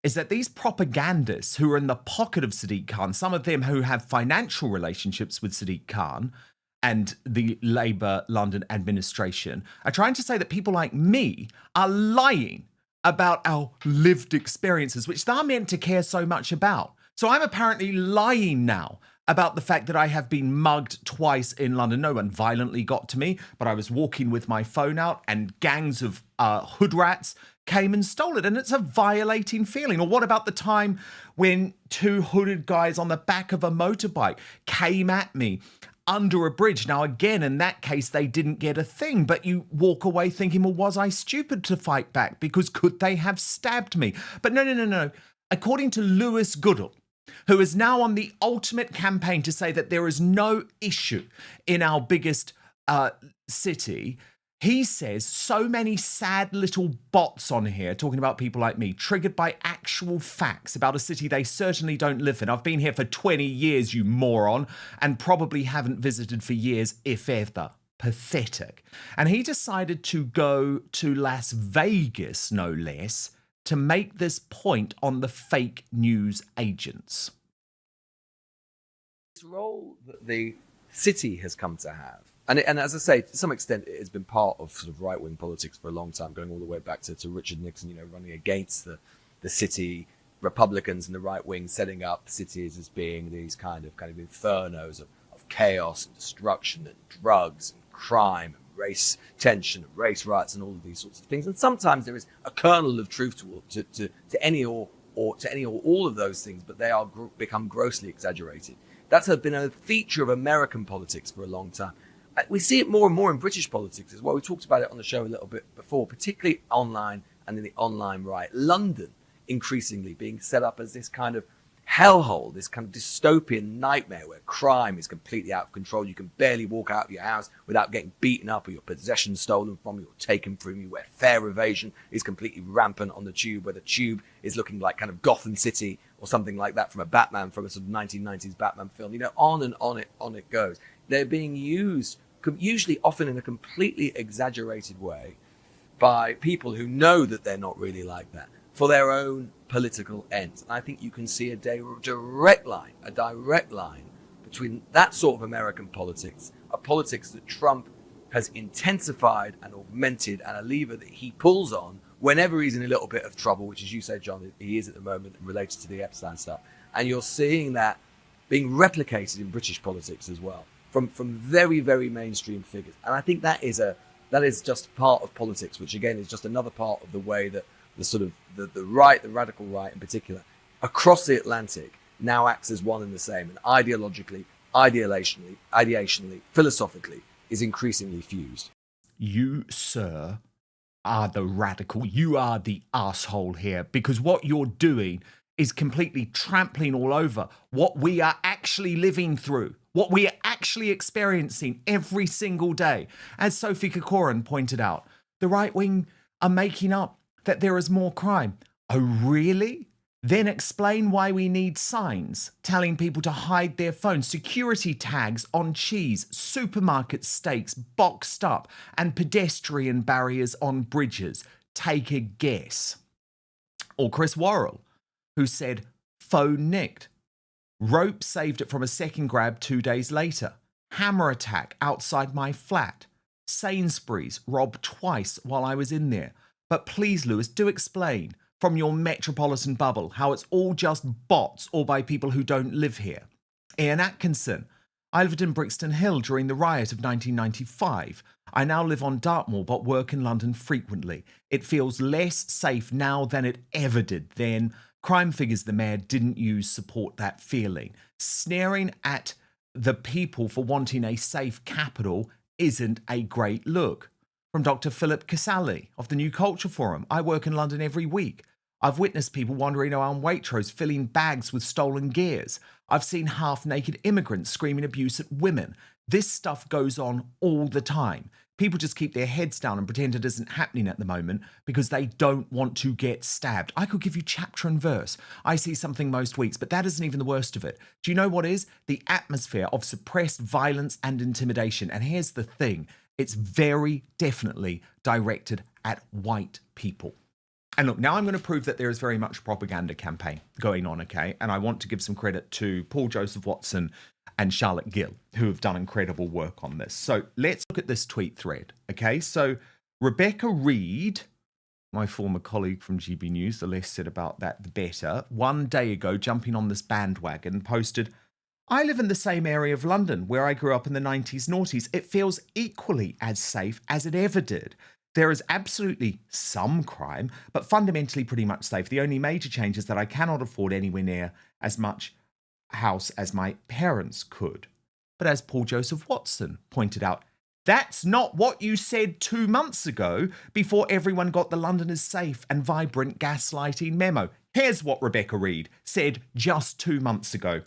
is that these propagandists who are in the pocket of Sadiq Khan, some of them who have financial relationships with Sadiq Khan and the Labour London administration, are trying to say that people like me are lying about our lived experiences, which they're meant to care so much about. So I'm apparently lying now about the fact that I have been mugged twice in London. No one violently got to me, but I was walking with my phone out and gangs of hood rats came and stole it. And it's a violating feeling. Or what about the time when two hooded guys on the back of a motorbike came at me under a bridge? Now, again, in that case, they didn't get a thing, but you walk away thinking, well, was I stupid to fight back? Because could they have stabbed me? But no. According to Lewis Goodall, who is now on the ultimate campaign to say that there is no issue in our biggest city, he says so many sad little bots on here talking about people like me, triggered by actual facts about a city they certainly don't live in. I've been here for 20 years, you moron, and probably haven't visited for years, if ever. Pathetic. And he decided to go to Las Vegas, no less, to make this point on the fake news agents. This role that the city has come to have, and as I say, to some extent, it has been part of sort of right-wing politics for a long time, going all the way back to Richard Nixon, running against the city, Republicans and the right wing setting up cities as being these kind of infernos of chaos and destruction and drugs and crime and race tension and race riots and all of these sorts of things. And sometimes there is a kernel of truth to any or all of those things, but they are become grossly exaggerated. That's been a feature of American politics for a long time. We see it more and more in British politics as well. We talked about it on the show a little bit before, particularly online and in the online right. London increasingly being set up as this kind of hellhole, this kind of dystopian nightmare where crime is completely out of control. You can barely walk out of your house without getting beaten up or your possessions stolen from you or taken from you, where fare evasion is completely rampant on the tube, where the tube is looking like kind of Gotham City or something like that from a sort of 1990s Batman film. On and on it goes. They're being used, usually often in a completely exaggerated way, by people who know that they're not really like that, for their own political ends. And I think you can see a direct line between that sort of American politics, a politics that Trump has intensified and augmented, and a lever that he pulls on whenever he's in a little bit of trouble, which, as you say, John, he is at the moment related to the Epstein stuff. And you're seeing that being replicated in British politics as well, from very, very mainstream figures. And I think that is just part of politics, which again is just another part of the way that the right, the radical right in particular, across the Atlantic now acts as one and the same, and ideologically, ideationally, philosophically is increasingly fused. You, sir, are the radical. You are the asshole here, because what you're doing is completely trampling all over what we are actually living through, what we are actually experiencing every single day. As Sophie Corcoran pointed out, the right wing are making up that there is more crime. Oh, really? Then explain why we need signs telling people to hide their phones, security tags on cheese, supermarket steaks boxed up, and pedestrian barriers on bridges. Take a guess. Or Chris Worrell, who said, phone nicked. Rope saved it from a second grab 2 days later. Hammer attack outside my flat. Sainsbury's robbed twice while I was in there. But please, Lewis, do explain from your metropolitan bubble how it's all just bots or by people who don't live here. Ian Atkinson, I lived in Brixton Hill during the riot of 1995. I now live on Dartmoor but work in London frequently. It feels less safe now than it ever did then. Crime figures the mayor didn't use support that feeling. Snaring at the people for wanting a safe capital isn't a great look. From Dr. Philip Casale of the New Culture Forum. I work in London every week. I've witnessed people wandering around Waitrose filling bags with stolen gears. I've seen half-naked immigrants screaming abuse at women. This stuff goes on all the time. People just keep their heads down and pretend it isn't happening at the moment because they don't want to get stabbed. I could give you chapter and verse. I see something most weeks, but that isn't even the worst of it. Do you know what is? The atmosphere of suppressed violence and intimidation. And here's the thing. It's very definitely directed at white people. And look, now I'm going to prove that there is very much a propaganda campaign going on, okay? And I want to give some credit to Paul Joseph Watson and Charlotte Gill, who have done incredible work on this. So let's look at this tweet thread, okay? So Rebecca Reed, my former colleague from GB News, the less said about that, the better, 1 day ago, jumping on this bandwagon, posted, I live in the same area of London where I grew up in the 90s, noughties. It feels equally as safe as it ever did. There is absolutely some crime, but fundamentally pretty much safe. The only major change is that I cannot afford anywhere near as much house as my parents could. But as Paul Joseph Watson pointed out, that's not what you said 2 months ago before everyone got the London is safe and vibrant gaslighting memo. Here's what Rebecca Reed said just 2 months ago.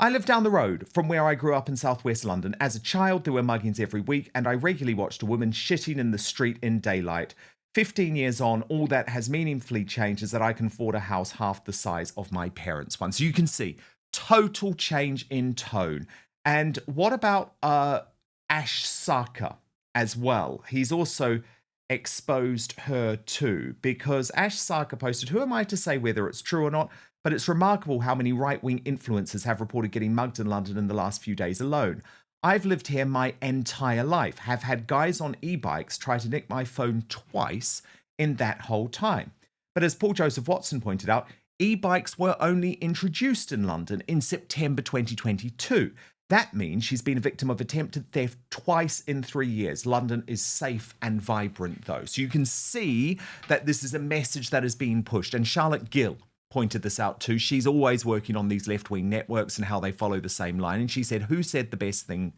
I live down the road from where I grew up in southwest London. As a child, there were muggings every week, and I regularly watched a woman shitting in the street in daylight. 15 years on, all that has meaningfully changed is that I can afford a house half the size of my parents' one. So you can see, total change in tone. And what about Ash Sarkar as well? He's also exposed her too, because Ash Sarkar posted, who am I to say whether it's true or not? But it's remarkable how many right-wing influencers have reported getting mugged in London in the last few days alone. I've lived here my entire life, have had guys on e-bikes try to nick my phone twice in that whole time. But as Paul Joseph Watson pointed out, e-bikes were only introduced in London in September 2022. That means she's been a victim of attempted theft twice in 3 years. London is safe and vibrant, though. So you can see that this is a message that is being pushed. And Charlotte Gill pointed this out too. She's always working on these left-wing networks and how they follow the same line. And she said, who said the best thing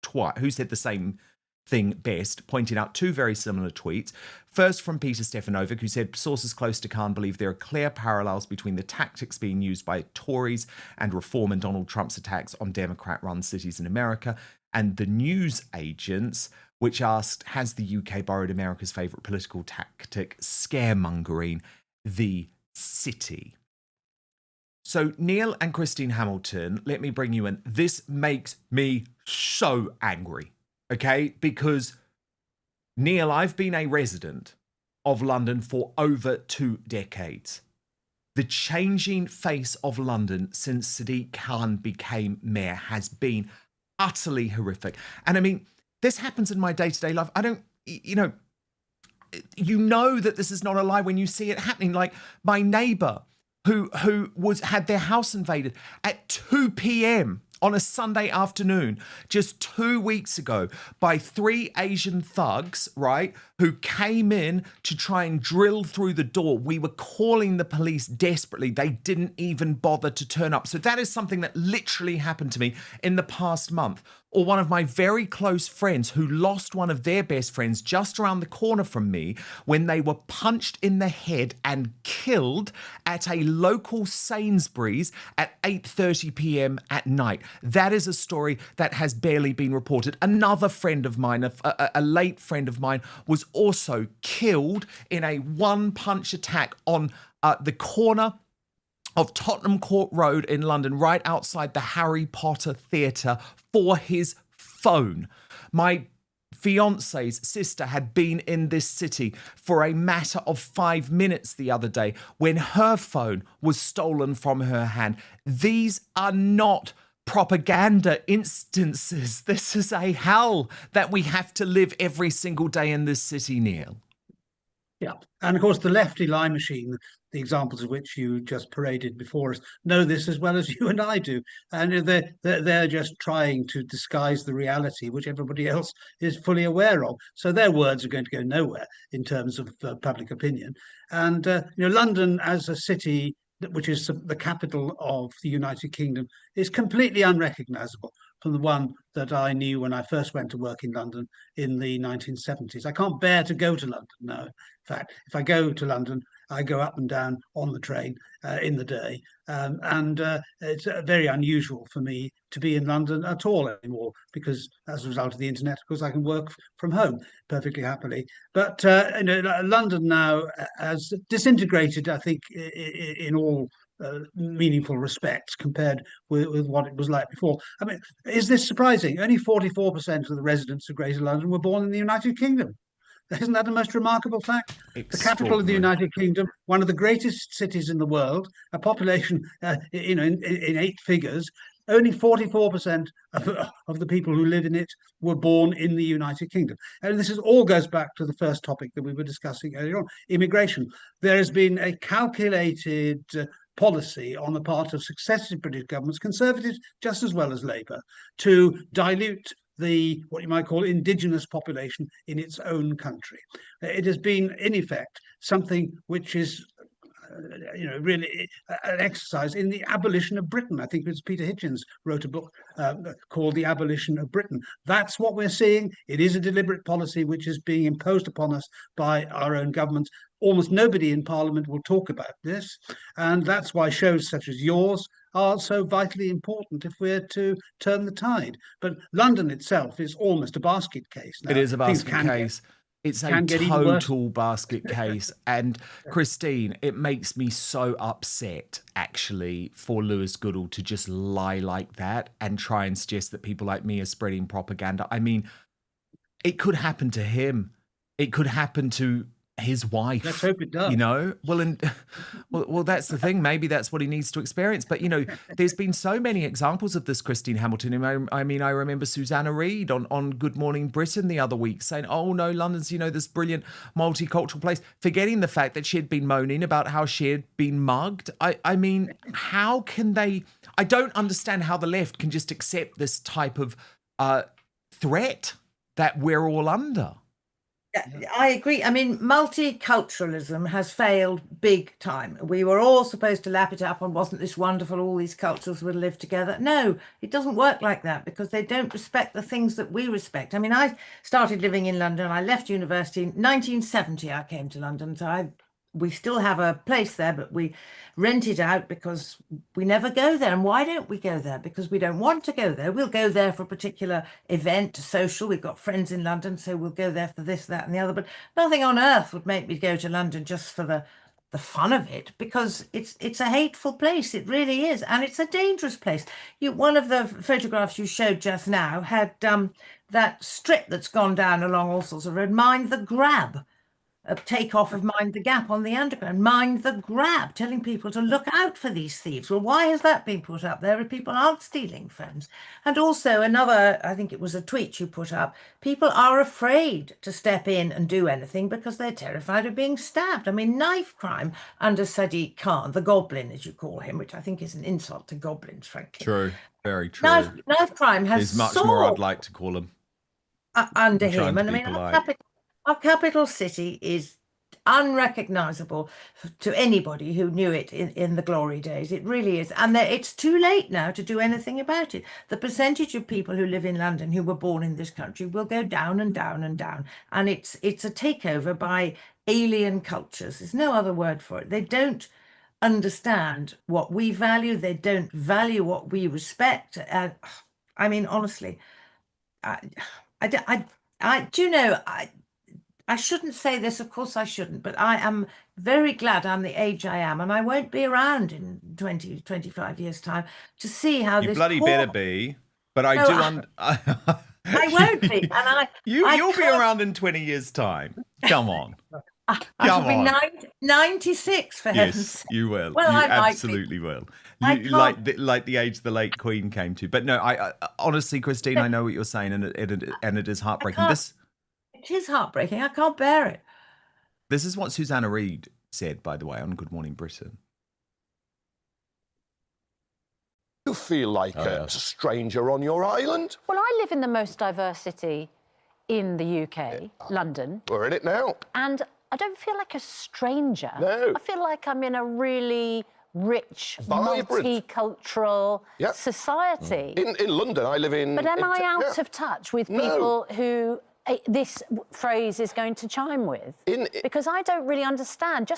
twice? Who said the same thing best? Pointing out two very similar tweets. First from Peter Stefanovic, who said, sources close to Khan believe there are clear parallels between the tactics being used by Tories and Reform and Donald Trump's attacks on Democrat-run cities in America. And the news agents, which asked, has the UK borrowed America's favourite political tactic, scaremongering the city? So Neil and Christine Hamilton, let me bring you in. This makes me so angry, okay? Because Neil, I've been a resident of London for over 2 decades. The changing face of London since Sadiq Khan became mayor has been utterly horrific. And I mean, this happens in my day-to-day life. I don't, you know that this is not a lie when you see it happening. Like my neighbour who had their house invaded at 2 p.m. on a Sunday afternoon just 2 weeks ago by 3 Asian thugs, right, who came in to try and drill through the door. We were calling the police desperately. They didn't even bother to turn up. So that is something that literally happened to me in the past month. Or one of my very close friends who lost one of their best friends just around the corner from me when they were punched in the head and killed at a local Sainsbury's at 8:30 p.m. at night. That is a story that has barely been reported. Another friend of mine, a late friend of mine, was also killed in a one-punch attack on the corner of Tottenham Court Road in London, right outside the Harry Potter Theatre, for his phone. My fiance's sister had been in this city for a matter of 5 minutes the other day when her phone was stolen from her hand. These are not propaganda instances. This is a hell that we have to live every single day in this city, Neil. Yeah, and of course the lefty lie machine, the examples of which you just paraded before us, know this as well as you and I do, and they're just trying to disguise the reality which everybody else is fully aware of. So their words are going to go nowhere in terms of public opinion. And London as a city, which is the capital of the United Kingdom, is completely unrecognisable from the one that I knew when I first went to work in London in the 1970s. I can't bear to go to London now. In fact, if I go to London, I go up and down on the train in the day. And it's very unusual for me to be in London at all anymore, because as a result of the internet, of course, I can work from home perfectly happily. But London now has disintegrated, I think, in all meaningful respects compared with what it was like before. I mean, is this surprising? Only 44% of the residents of Greater London were born in the United Kingdom. Isn't that the most remarkable fact? The capital of the United Kingdom, one of the greatest cities in the world, a population in 8 figures, only 44% of the people who live in it were born in the United Kingdom. And this all goes back to the first topic that we were discussing earlier on, immigration. There has been a calculated policy on the part of successive British governments, Conservative just as well as Labour, to dilute the what you might call indigenous population in its own country. It has been, in effect, something which is really an exercise in the abolition of Britain. I think it was Peter Hitchens wrote a book called The Abolition of Britain. That's what we're seeing. It is a deliberate policy which is being imposed upon us by our own governments. Almost nobody in Parliament will talk about this, and that's why shows such as yours are so vitally important if we're to turn the tide. But London itself is almost a basket case now. It is a basket case. It's a total basket case. And Christine, it makes me so upset, actually, for Lewis Goodall to just lie like that and try and suggest that people like me are spreading propaganda. I mean, it could happen to him. It could happen to his wife. Let's hope it does. You know, well, that's the thing. Maybe that's what he needs to experience. But, you know, there's been so many examples of this, Christine Hamilton. I mean, I remember Susanna Reid on Good Morning Britain the other week saying, oh, no, London's, you know, this brilliant multicultural place, forgetting the fact that she had been moaning about how she had been mugged. I mean, how can they... I don't understand how the left can just accept this type of threat that we're all under. I agree. I mean, multiculturalism has failed big time. We were all supposed to lap it up and wasn't this wonderful, all these cultures would live together. No, it doesn't work like that because they don't respect the things that we respect. I mean, I started living in London. I left university in 1970. I came to London. So we still have a place there, but we rent it out because we never go there. And why don't we go there? Because we don't want to go there. We'll go there for a particular event, social. We've got friends in London, so we'll go there for this, that, and the other. But nothing on earth would make me go to London just for the fun of it, because it's a hateful place. It really is. And it's a dangerous place. One of the photographs you showed just now had that strip that's gone down along all sorts of road, Mind the Grab. A takeoff of Mind the Gap on the Underground, Mind the Grab, telling people to look out for these thieves. Well, why has that been put up there if people aren't stealing phones? And also another, I think it was a tweet you put up, people are afraid to step in and do anything because they're terrified of being stabbed. I mean, knife crime under Sadiq Khan, the Goblin, as you call him, which I think is an insult to goblins, frankly. True, very true. Knife crime has There's much more I'd like to call him. Under him. And I mean, our capital city is unrecognisable to anybody who knew it in the glory days. It really is. And it's too late now to do anything about it. The percentage of people who live in London who were born in this country will go down and down and down. And it's a takeover by alien cultures. There's no other word for it. They don't understand what we value. They don't value what we respect. I mean, honestly, do you know, I shouldn't say this, of course I shouldn't, but I am very glad I'm the age I am, and I won't be around in 20, 25 years' time to see how you this... bloody better be, but I do... I won't be, and You'll be around in 20 years' time. Come on. I shall be 96, for heaven's sake. Yes, you will. Well, you I absolutely will. Like the age the late Queen came to. But no, I honestly, Christine, I know what you're saying, and it is heartbreaking. It is heartbreaking. I can't bear it. This is what Susanna Reid said, by the way, on Good Morning Britain. You feel like a stranger on your island? Well, I live in the most diverse city in the UK, London. We're in it now. And I don't feel like a stranger. No. I feel like I'm in a really rich, vibrant, multicultural society. In London, I live in... But am I out of touch with people who... this phrase is going to chime with? Because I don't really understand.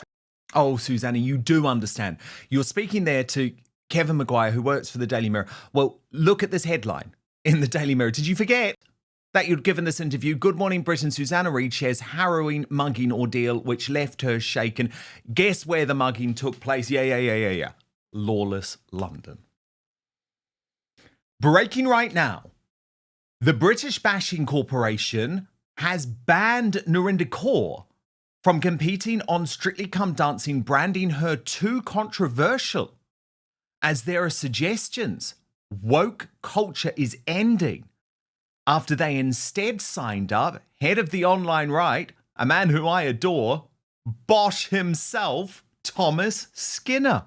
Oh, Susanna, you do understand. You're speaking there to Kevin Maguire, who works for the Daily Mirror. Well, look at this headline in the Daily Mirror. Did you forget that you'd given this interview? Good Morning Britain, Susanna Reid shares harrowing mugging ordeal which left her shaken. Guess where the mugging took place? Yeah. Lawless London. Breaking right now. The British Bashing Corporation has banned Nurinder Kaur from competing on Strictly Come Dancing, branding her too controversial, as there are suggestions woke culture is ending after they instead signed up head of the online right, a man who I adore, Bosch himself, Thomas Skinner.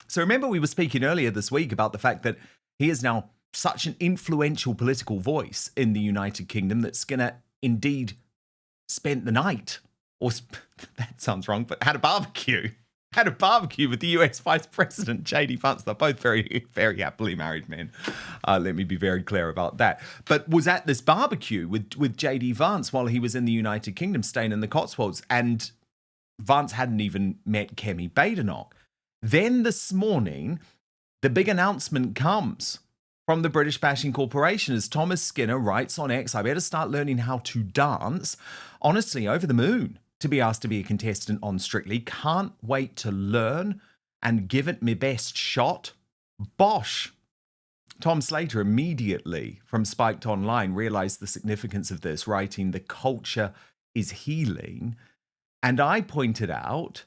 So remember we were speaking earlier this week about the fact that he is now such an influential political voice in the United Kingdom that Skinner indeed spent the night, or that sounds wrong, but had a barbecue with the US Vice President, J.D. Vance. They're both very, very happily married men. Let me be very clear about that. But was at this barbecue with J.D. Vance while he was in the United Kingdom, staying in the Cotswolds, and Vance hadn't even met Kemi Badenoch. Then this morning, the big announcement comes from the British Bashing Corporation as Thomas Skinner writes on X, I better start learning how to dance. Honestly, over the moon to be asked to be a contestant on Strictly. Can't wait to learn and give it my best shot. Bosh. Tom Slater immediately from Spiked Online realised the significance of this, writing, the culture is healing. And I pointed out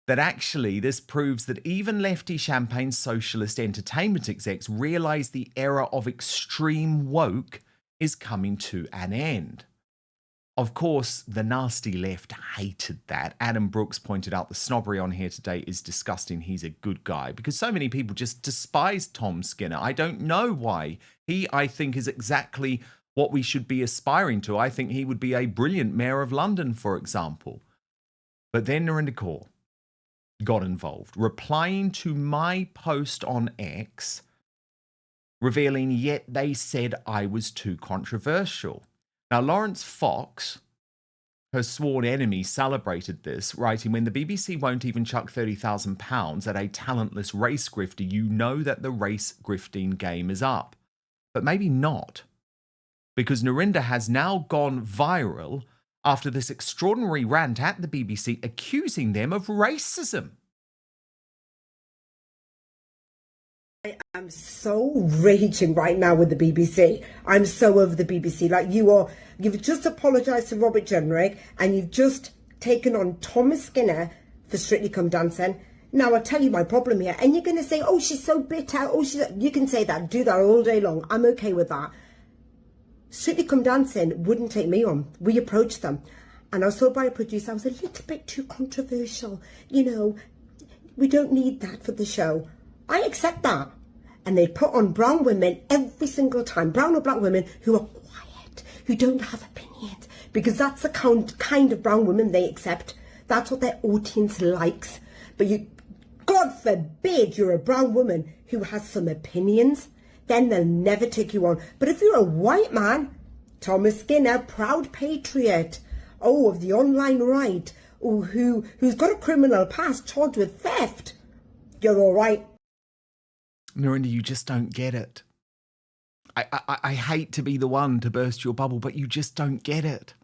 that actually this proves that even lefty champagne socialist entertainment execs realise the era of extreme woke is coming to an end. Of course, the nasty left hated that. Adam Brooks pointed out the snobbery on here today is disgusting. He's a good guy. Because so many people just despise Tom Skinner. I don't know why. He, I think, is exactly what we should be aspiring to. I think he would be a brilliant mayor of London, for example. But then Narinder Kaur got involved, replying to my post on X, revealing, yet they said I was too controversial. Now, Lawrence Fox, her sworn enemy, celebrated this, writing, when the BBC won't even chuck £30,000 at a talentless race grifter, you know that the race grifting game is up. But maybe not, because Narinder has now gone viral after this extraordinary rant at the BBC accusing them of racism. I am so raging right now with the BBC. I'm so over the BBC. Like you are, you've just apologised to Robert Jenrick and you've just taken on Thomas Skinner for Strictly Come Dancing. Now I'll tell you my problem here. And you're going to say, oh, she's so bitter. Oh, you can say that. Do that all day long. I'm okay with that. Strictly Come Dancing wouldn't take me on. We approached them. And I was told by a producer I was a little bit too controversial. You know, we don't need that for the show. I accept that. And they put on brown women every single time, brown or black women who are quiet, who don't have opinions, because that's the kind of brown women they accept. That's what their audience likes. But you, God forbid you're a brown woman who has some opinions, then they'll never take you on. But if you're a white man, Thomas Skinner, proud patriot, of the online right, who's got a criminal past charged with theft, you're all right. Narinder, you just don't get it. I hate to be the one to burst your bubble, but you just don't get it.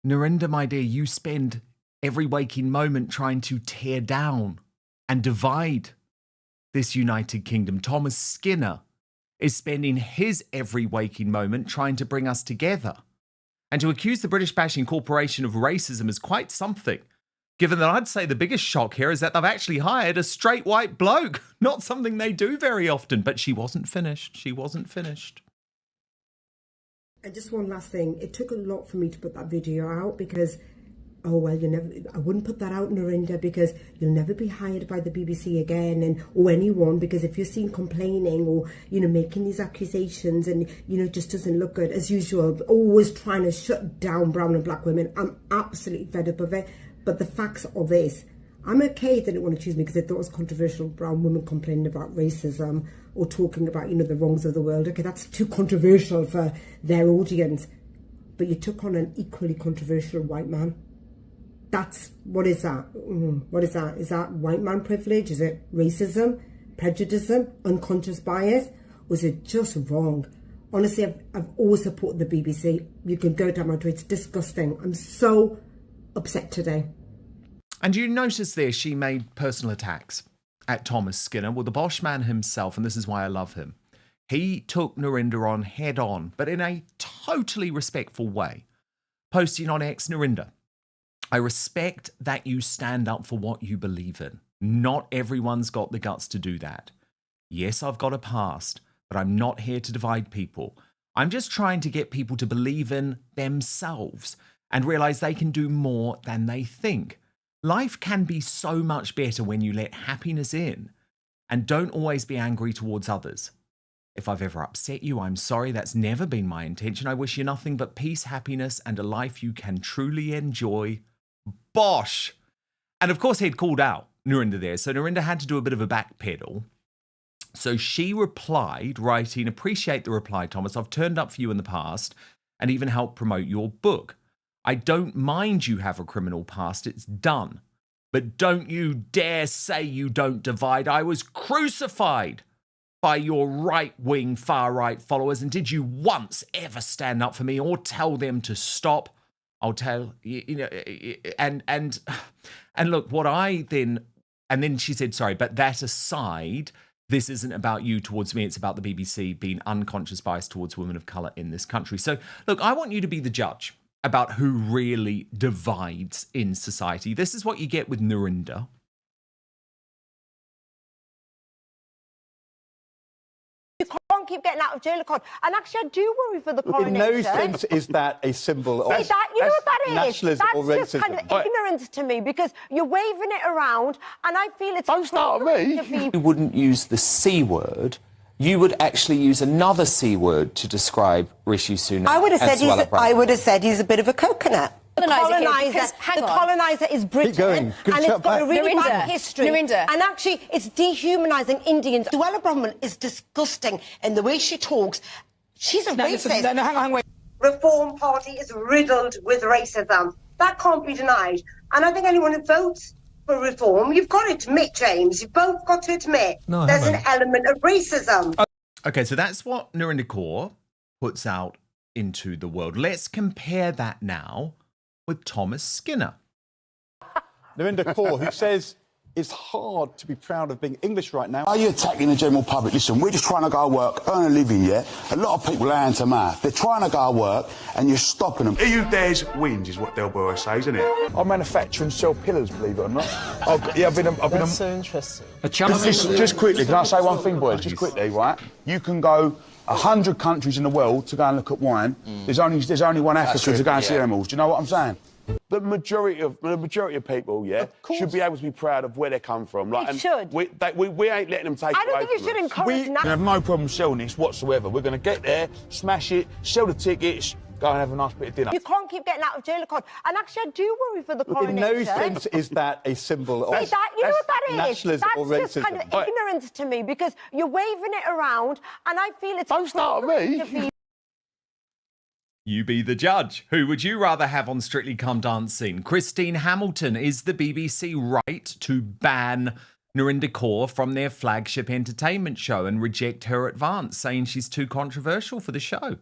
Narinder, my dear, you spend every waking moment trying to tear down and divide this United Kingdom. Thomas Skinner is spending his every waking moment trying to bring us together. And to accuse the British Bashing Corporation of racism is quite something. Given that I'd say the biggest shock here is that they've actually hired a straight white bloke. Not something they do very often, but she wasn't finished. She wasn't finished. And just one last thing. It took a lot for me to put that video out because, I wouldn't put that out, Narinder, because you'll never be hired by the BBC again or anyone, because if you're seen complaining or, making these accusations and, it just doesn't look good, as usual, always trying to shut down brown and black women. I'm absolutely fed up of it. But the facts are this. I'm okay they didn't want to choose me because they thought it was controversial, brown women complaining about racism or talking about, the wrongs of the world. Okay, that's too controversial for their audience. But you took on an equally controversial white man. What is that? What is that? Is that white man privilege? Is it racism, prejudice, unconscious bias? Or is it just wrong? Honestly, I've always supported the BBC. You can go down my Twitter. It's disgusting. I'm so upset today. And you notice there she made personal attacks at Thomas Skinner. Well, the Bosch man himself, and this is why I love him, he took Narinder on head on, but in a totally respectful way. Posting on X, Narinder, I respect that you stand up for what you believe in. Not everyone's got the guts to do that. Yes, I've got a past, but I'm not here to divide people. I'm just trying to get people to believe in themselves and realise they can do more than they think. Life can be so much better when you let happiness in and don't always be angry towards others. If I've ever upset you, I'm sorry. That's never been my intention. I wish you nothing but peace, happiness, and a life you can truly enjoy. Bosh! And of course, he'd called out Nurinder there, so Nurinder had to do a bit of a backpedal. So she replied, writing, appreciate the reply, Thomas. I've turned up for you in the past and even helped promote your book. I don't mind you have a criminal past. It's done. But don't you dare say you don't divide. I was crucified by your right-wing, far-right followers. And did you once ever stand up for me or tell them to stop? I'll tell you know, and look, what I then, and then she said, sorry, but that aside, this isn't about you towards me. It's about the BBC being unconscious bias towards women of colour in this country. So look, I want you to be the judge about who really divides in society. This is what you get with Nurinder. You can't keep getting out of jail card. And actually, I do worry for the coronation. In no sense is that a symbol of you know what that is? nationalism or That's racism. just kind of ignorance to me, because you're waving it around, and I feel it's... Don't start with me. You wouldn't use the C word. You would actually use another C word to describe Rishi Sunak. I would have said he's a bit of a coconut. The colonizer is Britain, and it's got a really bad history. And actually, it's dehumanising Indians. Suella Braverman is disgusting in the way she talks. She's a racist. Hang on, wait. Reform Party is riddled with racism. That can't be denied. And I think anyone who votes for reform, you've got to admit, James, you've both got to admit there's an element of racism. Okay, so that's what Nurinder Kaur puts out into the world. Let's compare that now with Thomas Skinner. Nurinder Kaur, who says it's hard to be proud of being English right now. Are you attacking the general public? Listen, we're just trying to go to work, earn a living, yeah? A lot of people are hand to mouth. They're trying to go to work and you're stopping them. Who dares wins is what Del Boer says, isn't it? I manufacture and sell pillars, believe it or not. That's so interesting. Just quickly, can I say one thing, boys? Just quickly, right? You can go 100 countries in the world to go and look at wine. There's only one Africa to go and see animals. Do you know what I'm saying? The majority of people, should be able to be proud of where they come from. Like, They should. We ain't letting them take. I don't think you should encourage We have no problem selling this whatsoever. We're going to get there, smash it, sell the tickets, go and have a nice bit of dinner. You can't keep getting out of jail card. And actually, I do worry for the In coronation. no sense is that a symbol of you know what that is? nationalism or That's racism. just kind of ignorance to me, because you're waving it around, and I feel it's... Don't start with me. You be the judge. Who would you rather have on Strictly Come Dancing? Christine Hamilton, is the BBC right to ban Nurinder Kaur from their flagship entertainment show and reject her advance, saying she's too controversial for the show?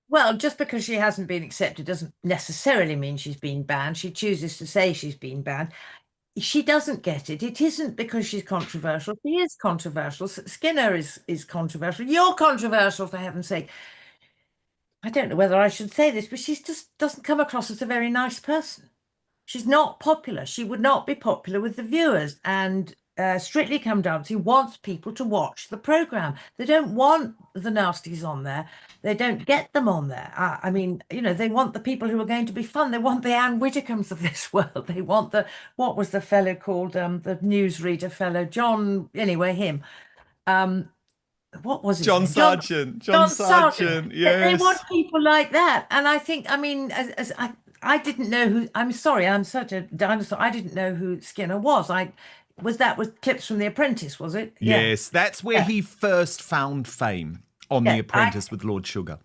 Well, just because she hasn't been accepted doesn't necessarily mean she's been banned. She chooses to say she's been banned. She doesn't get it. It isn't because she's controversial. She is controversial. Skinner is controversial. You're controversial, for heaven's sake. I don't know whether I should say this, but she just doesn't come across as a very nice person. She's not popular. She would not be popular with the viewers. And Strictly Come Dancing wants people to watch the programme. They don't want the nasties on there. They don't get them on there. I mean, you know, they want the people who are going to be fun. They want the Anne Widdecombe's of this world. They want what was the fellow called, the newsreader fellow, John, anyway, him. What was it? John Sargent. John Sargent, yes. They want people like that. And I think, I mean, I didn't know who, I'm sorry, I'm such a dinosaur. I didn't know who Skinner was. That was clips from The Apprentice, was it? Yes, that's where he first found fame, on The Apprentice with Lord Sugar.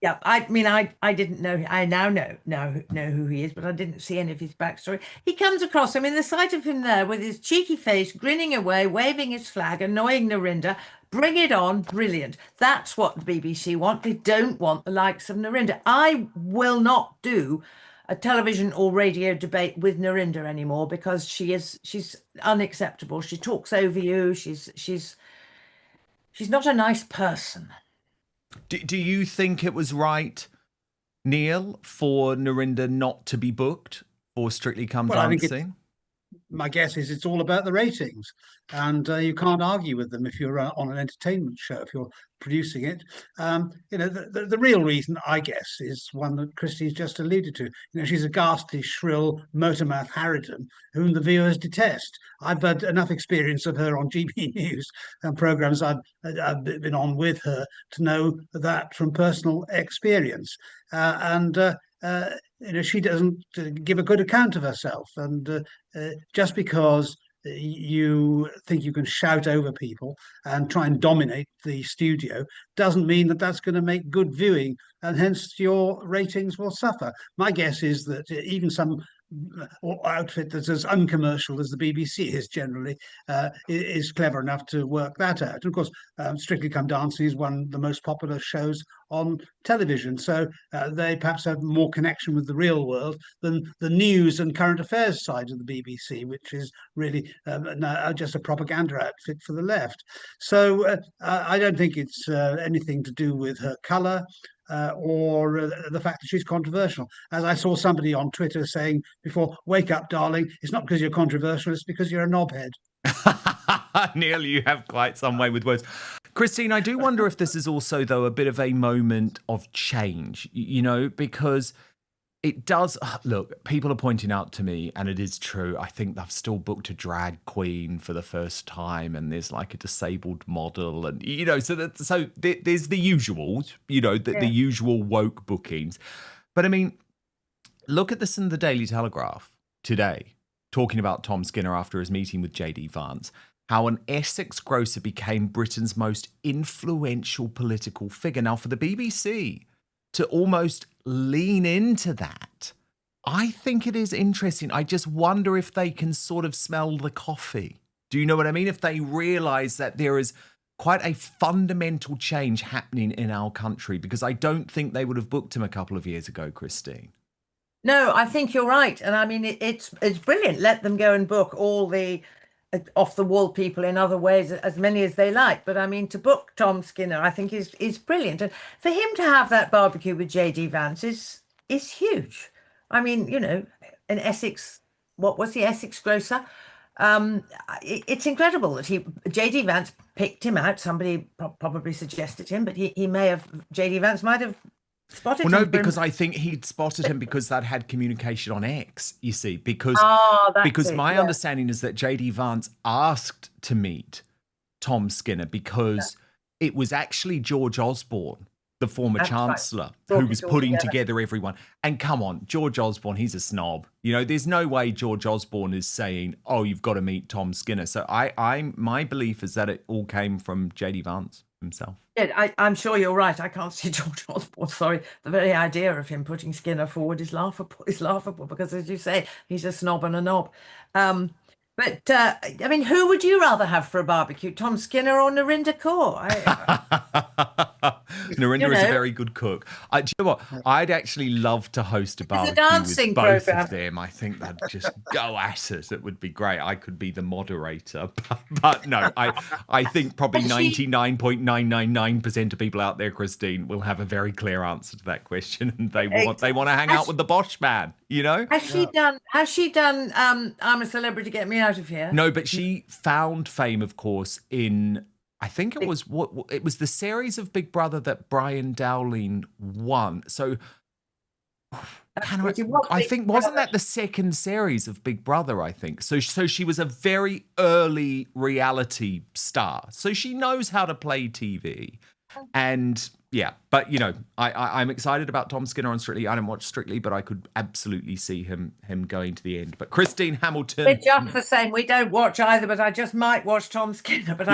Yeah, I mean, I didn't know. I now know who he is, but I didn't see any of his backstory. He comes across, I mean, the sight of him there with his cheeky face, grinning away, waving his flag, annoying Nurinder. Bring it on, brilliant. That's what the BBC want. They don't want the likes of Nurinder. I will not do a television or radio debate with Nurinder anymore, because she's unacceptable. She talks over you. She's not a nice person. Do you think it was right, Neil, for Nurinder not to be booked for Strictly Come Dancing? my guess is it's all about the ratings, and you can't argue with them if you're on an entertainment show, if you're producing it. The real reason, I guess, is one that Christine's just alluded to. She's a ghastly, shrill, motormouth harridan whom the viewers detest. I've had enough experience of her on GB News and programmes I've been on with her to know that from personal experience. She doesn't give a good account of herself, and just because you think you can shout over people and try and dominate the studio doesn't mean that that's going to make good viewing, and hence your ratings will suffer. My guess is that even some outfit that's as uncommercial as the BBC is generally is clever enough to work that out. And of course, Strictly Come Dancing is one of the most popular shows on television, so they perhaps have more connection with the real world than the news and current affairs side of the BBC, which is really just a propaganda outfit for the left. So I don't think it's anything to do with her colour or the fact that she's controversial. As I saw somebody on Twitter saying before, wake up, darling, it's not because you're controversial, it's because you're a knobhead. Neil, you have quite some way with words. Christine, I do wonder if this is also, though, a bit of a moment of change, because it does. Look, people are pointing out to me, and it is true, I think they've still booked a drag queen for the first time, and there's like a disabled model, and, so there's the usuals, the usual woke bookings. But I mean, look at this in the Daily Telegraph today, talking about Tom Skinner after his meeting with JD Vance, how an Essex grocer became Britain's most influential political figure. Now, for the BBC to almost lean into that, I think it is interesting. I just wonder if they can sort of smell the coffee. Do you know what I mean? If they realise that there is quite a fundamental change happening in our country, because I don't think they would have booked him a couple of years ago, Christine. No, I think you're right. And I mean, it's brilliant. Let them go and book all the off-the-wall people in other ways, as many as they like. But I mean, to book Tom Skinner, I think is brilliant. And for him to have that barbecue with JD Vance is huge. I mean, an Essex, what was he, Essex grocer? It's incredible that JD Vance picked him out. Somebody probably suggested him, but JD Vance might have spotted him. Well, no, because I think he'd spotted him because they'd had communication on X, you see, because my understanding is that JD Vance asked to meet Tom Skinner because it was actually George Osborne, the former Chancellor, who was putting together everyone. And come on, George Osborne, he's a snob. There's no way George Osborne is saying, oh, you've got to meet Tom Skinner. So my belief is that it all came from JD Vance himself. Yeah, I'm sure you're right. I can't see George Osborne. Sorry, the very idea of him putting Skinner forward is laughable because, as you say, he's a snob and a knob. But I mean, who would you rather have for a barbecue, Tom Skinner or Narinder Kaur? Narinder is a very good cook. Do you know what? I'd actually love to host a barbecue with both of them. I think they'd just go at it. It would be great. I could be the moderator. But no, I think probably 99.999% of people out there, Christine, will have a very clear answer to that question. And they want to hang out with the Bosch man, Has she done I'm a Celebrity, Get Me Out of Here? No, but she found fame, of course, in, I think it was the series of Big Brother that Brian Dowling won. So I think wasn't that the second series of Big Brother, I think. So she was a very early reality star. So she knows how to play TV. And yeah, but I'm excited about Tom Skinner on Strictly. I don't watch Strictly, but I could absolutely see him going to the end. But Christine Hamilton, we're just the same. We don't watch either, but I just might watch Tom Skinner. But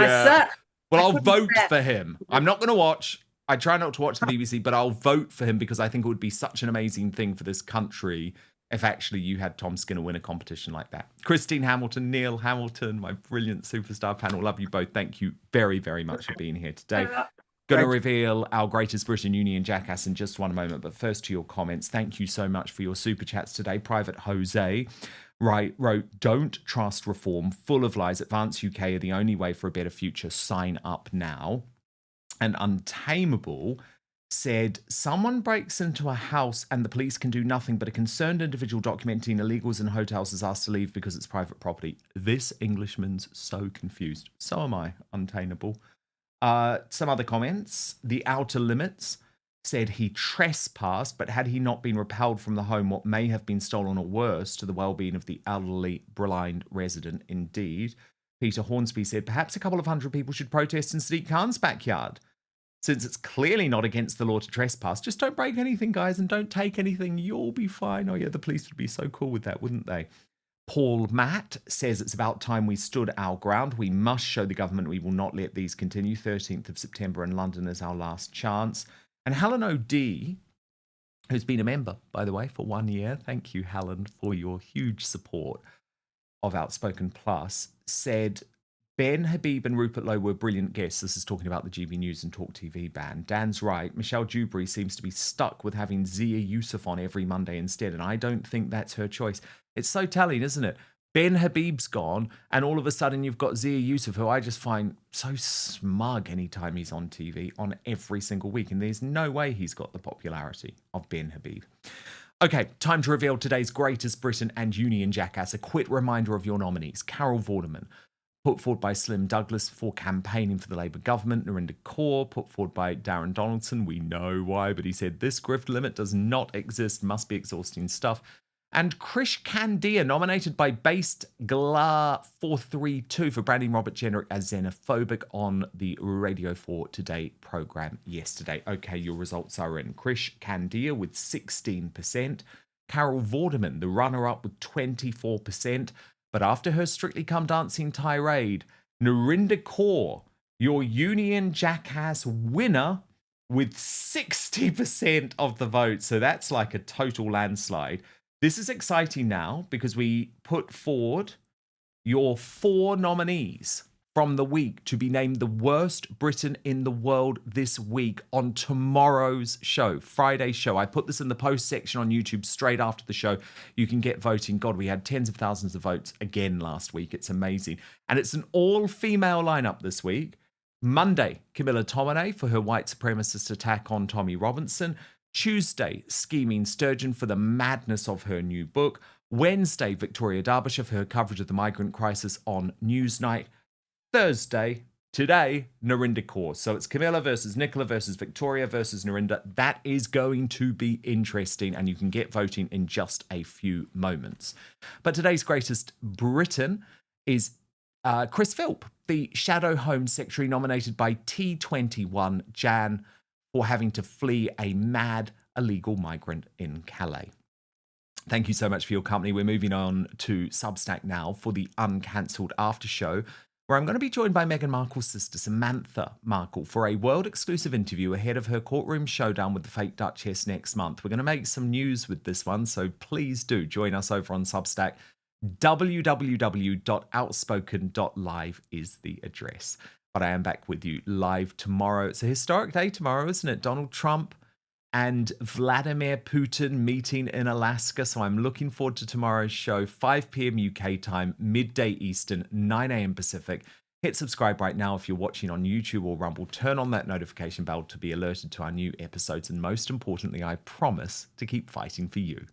I'll vote for him. I'm not going to watch. I try not to watch the BBC, but I'll vote for him because I think it would be such an amazing thing for this country if actually you had Tom Skinner win a competition like that. Christine Hamilton, Neil Hamilton, my brilliant superstar panel. Love you both. Thank you very, very much for being here today. Going to reveal our greatest Britain Union jackass in just one moment, but first to your comments. Thank you so much for your super chats today. Private Jose wrote, don't trust reform, full of lies. Advance UK are the only way for a better future. Sign up now. And Untamable said, someone breaks into a house and the police can do nothing, but a concerned individual documenting illegals in hotels is asked to leave because it's private property. This Englishman's so confused. So am I, untainable. Some other comments. The Outer Limits said he trespassed, but had he not been repelled from the home, what may have been stolen or worse to the well-being of the elderly blind resident indeed. Peter Hornsby said, perhaps a couple of hundred people should protest in Sadiq Khan's backyard. Since it's clearly not against the law to trespass, just don't break anything, guys, and don't take anything. You'll be fine. Oh, yeah, the police would be so cool with that, wouldn't they? Paul Matt says it's about time we stood our ground. We must show the government we will not let these continue. 13th of September in London is our last chance. And Helen O'D, who's been a member, by the way, for 1 year. Thank you, Helen, for your huge support of Outspoken Plus, said Ben Habib and Rupert Lowe were brilliant guests. This is talking about the GB News and Talk TV ban. Dan's right. Michelle Dewberry seems to be stuck with having Zia Yusuf on every Monday instead, and I don't think that's her choice. It's so telling, isn't it? Ben Habib's gone, and all of a sudden you've got Zia Yusuf, who I just find so smug anytime he's on TV, on every single week, and there's no way he's got the popularity of Ben Habib. Okay, time to reveal today's greatest Britain and Union jackass. A quick reminder of your nominees. Carol Vorderman, put forward by Slim Douglas for campaigning for the Labour government. Narinder Kaur, put forward by Darren Donaldson. We know why, but he said, this grift limit does not exist, must be exhausting stuff. And Krish Kandiah, nominated by Based Gla 432 for branding Robert Jenrick as xenophobic on the Radio 4 Today programme yesterday. Okay, your results are in. Krish Kandiah with 16%. Carol Vorderman, the runner-up, with 24%. But after her Strictly Come Dancing tirade, Narinder Kaur, your Union jackass winner, with 60% of the vote. So that's like a total landslide. This is exciting now because we put forward your 4 nominees from the week to be named the worst Britain in the world this week on tomorrow's show, Friday's show. I put this in the post section on YouTube straight after the show. You can get voting. God, we had tens of thousands of votes again last week. It's amazing. And it's an all-female lineup this week. Monday, Camilla Tominay for her white supremacist attack on Tommy Robinson. Tuesday, Scheming Sturgeon for the madness of her new book. Wednesday, Victoria Derbyshire for her coverage of the migrant crisis on Newsnight. Thursday, today, Narinder Kaur. So it's Camilla versus Nicola versus Victoria versus Narinder. That is going to be interesting, and you can get voting in just a few moments. But today's greatest Britain is Chris Philp, the Shadow Home Secretary nominated by T21 Jan for having to flee a mad illegal migrant in Calais. Thank you so much for your company. We're moving on to Substack now for the Uncancelled After Show, where I'm going to be joined by Meghan Markle's sister, Samantha Markle, for a world-exclusive interview ahead of her courtroom showdown with the fake Duchess next month. We're going to make some news with this one, so please do join us over on Substack. www.outspoken.live is the address. But I am back with you live tomorrow. It's a historic day tomorrow, isn't it? Donald Trump and Vladimir Putin meeting in Alaska. So I'm looking forward to tomorrow's show, 5 p.m. UK time, midday Eastern, 9 a.m. Pacific. Hit subscribe right now if you're watching on YouTube or Rumble. Turn on that notification bell to be alerted to our new episodes. And most importantly, I promise to keep fighting for you.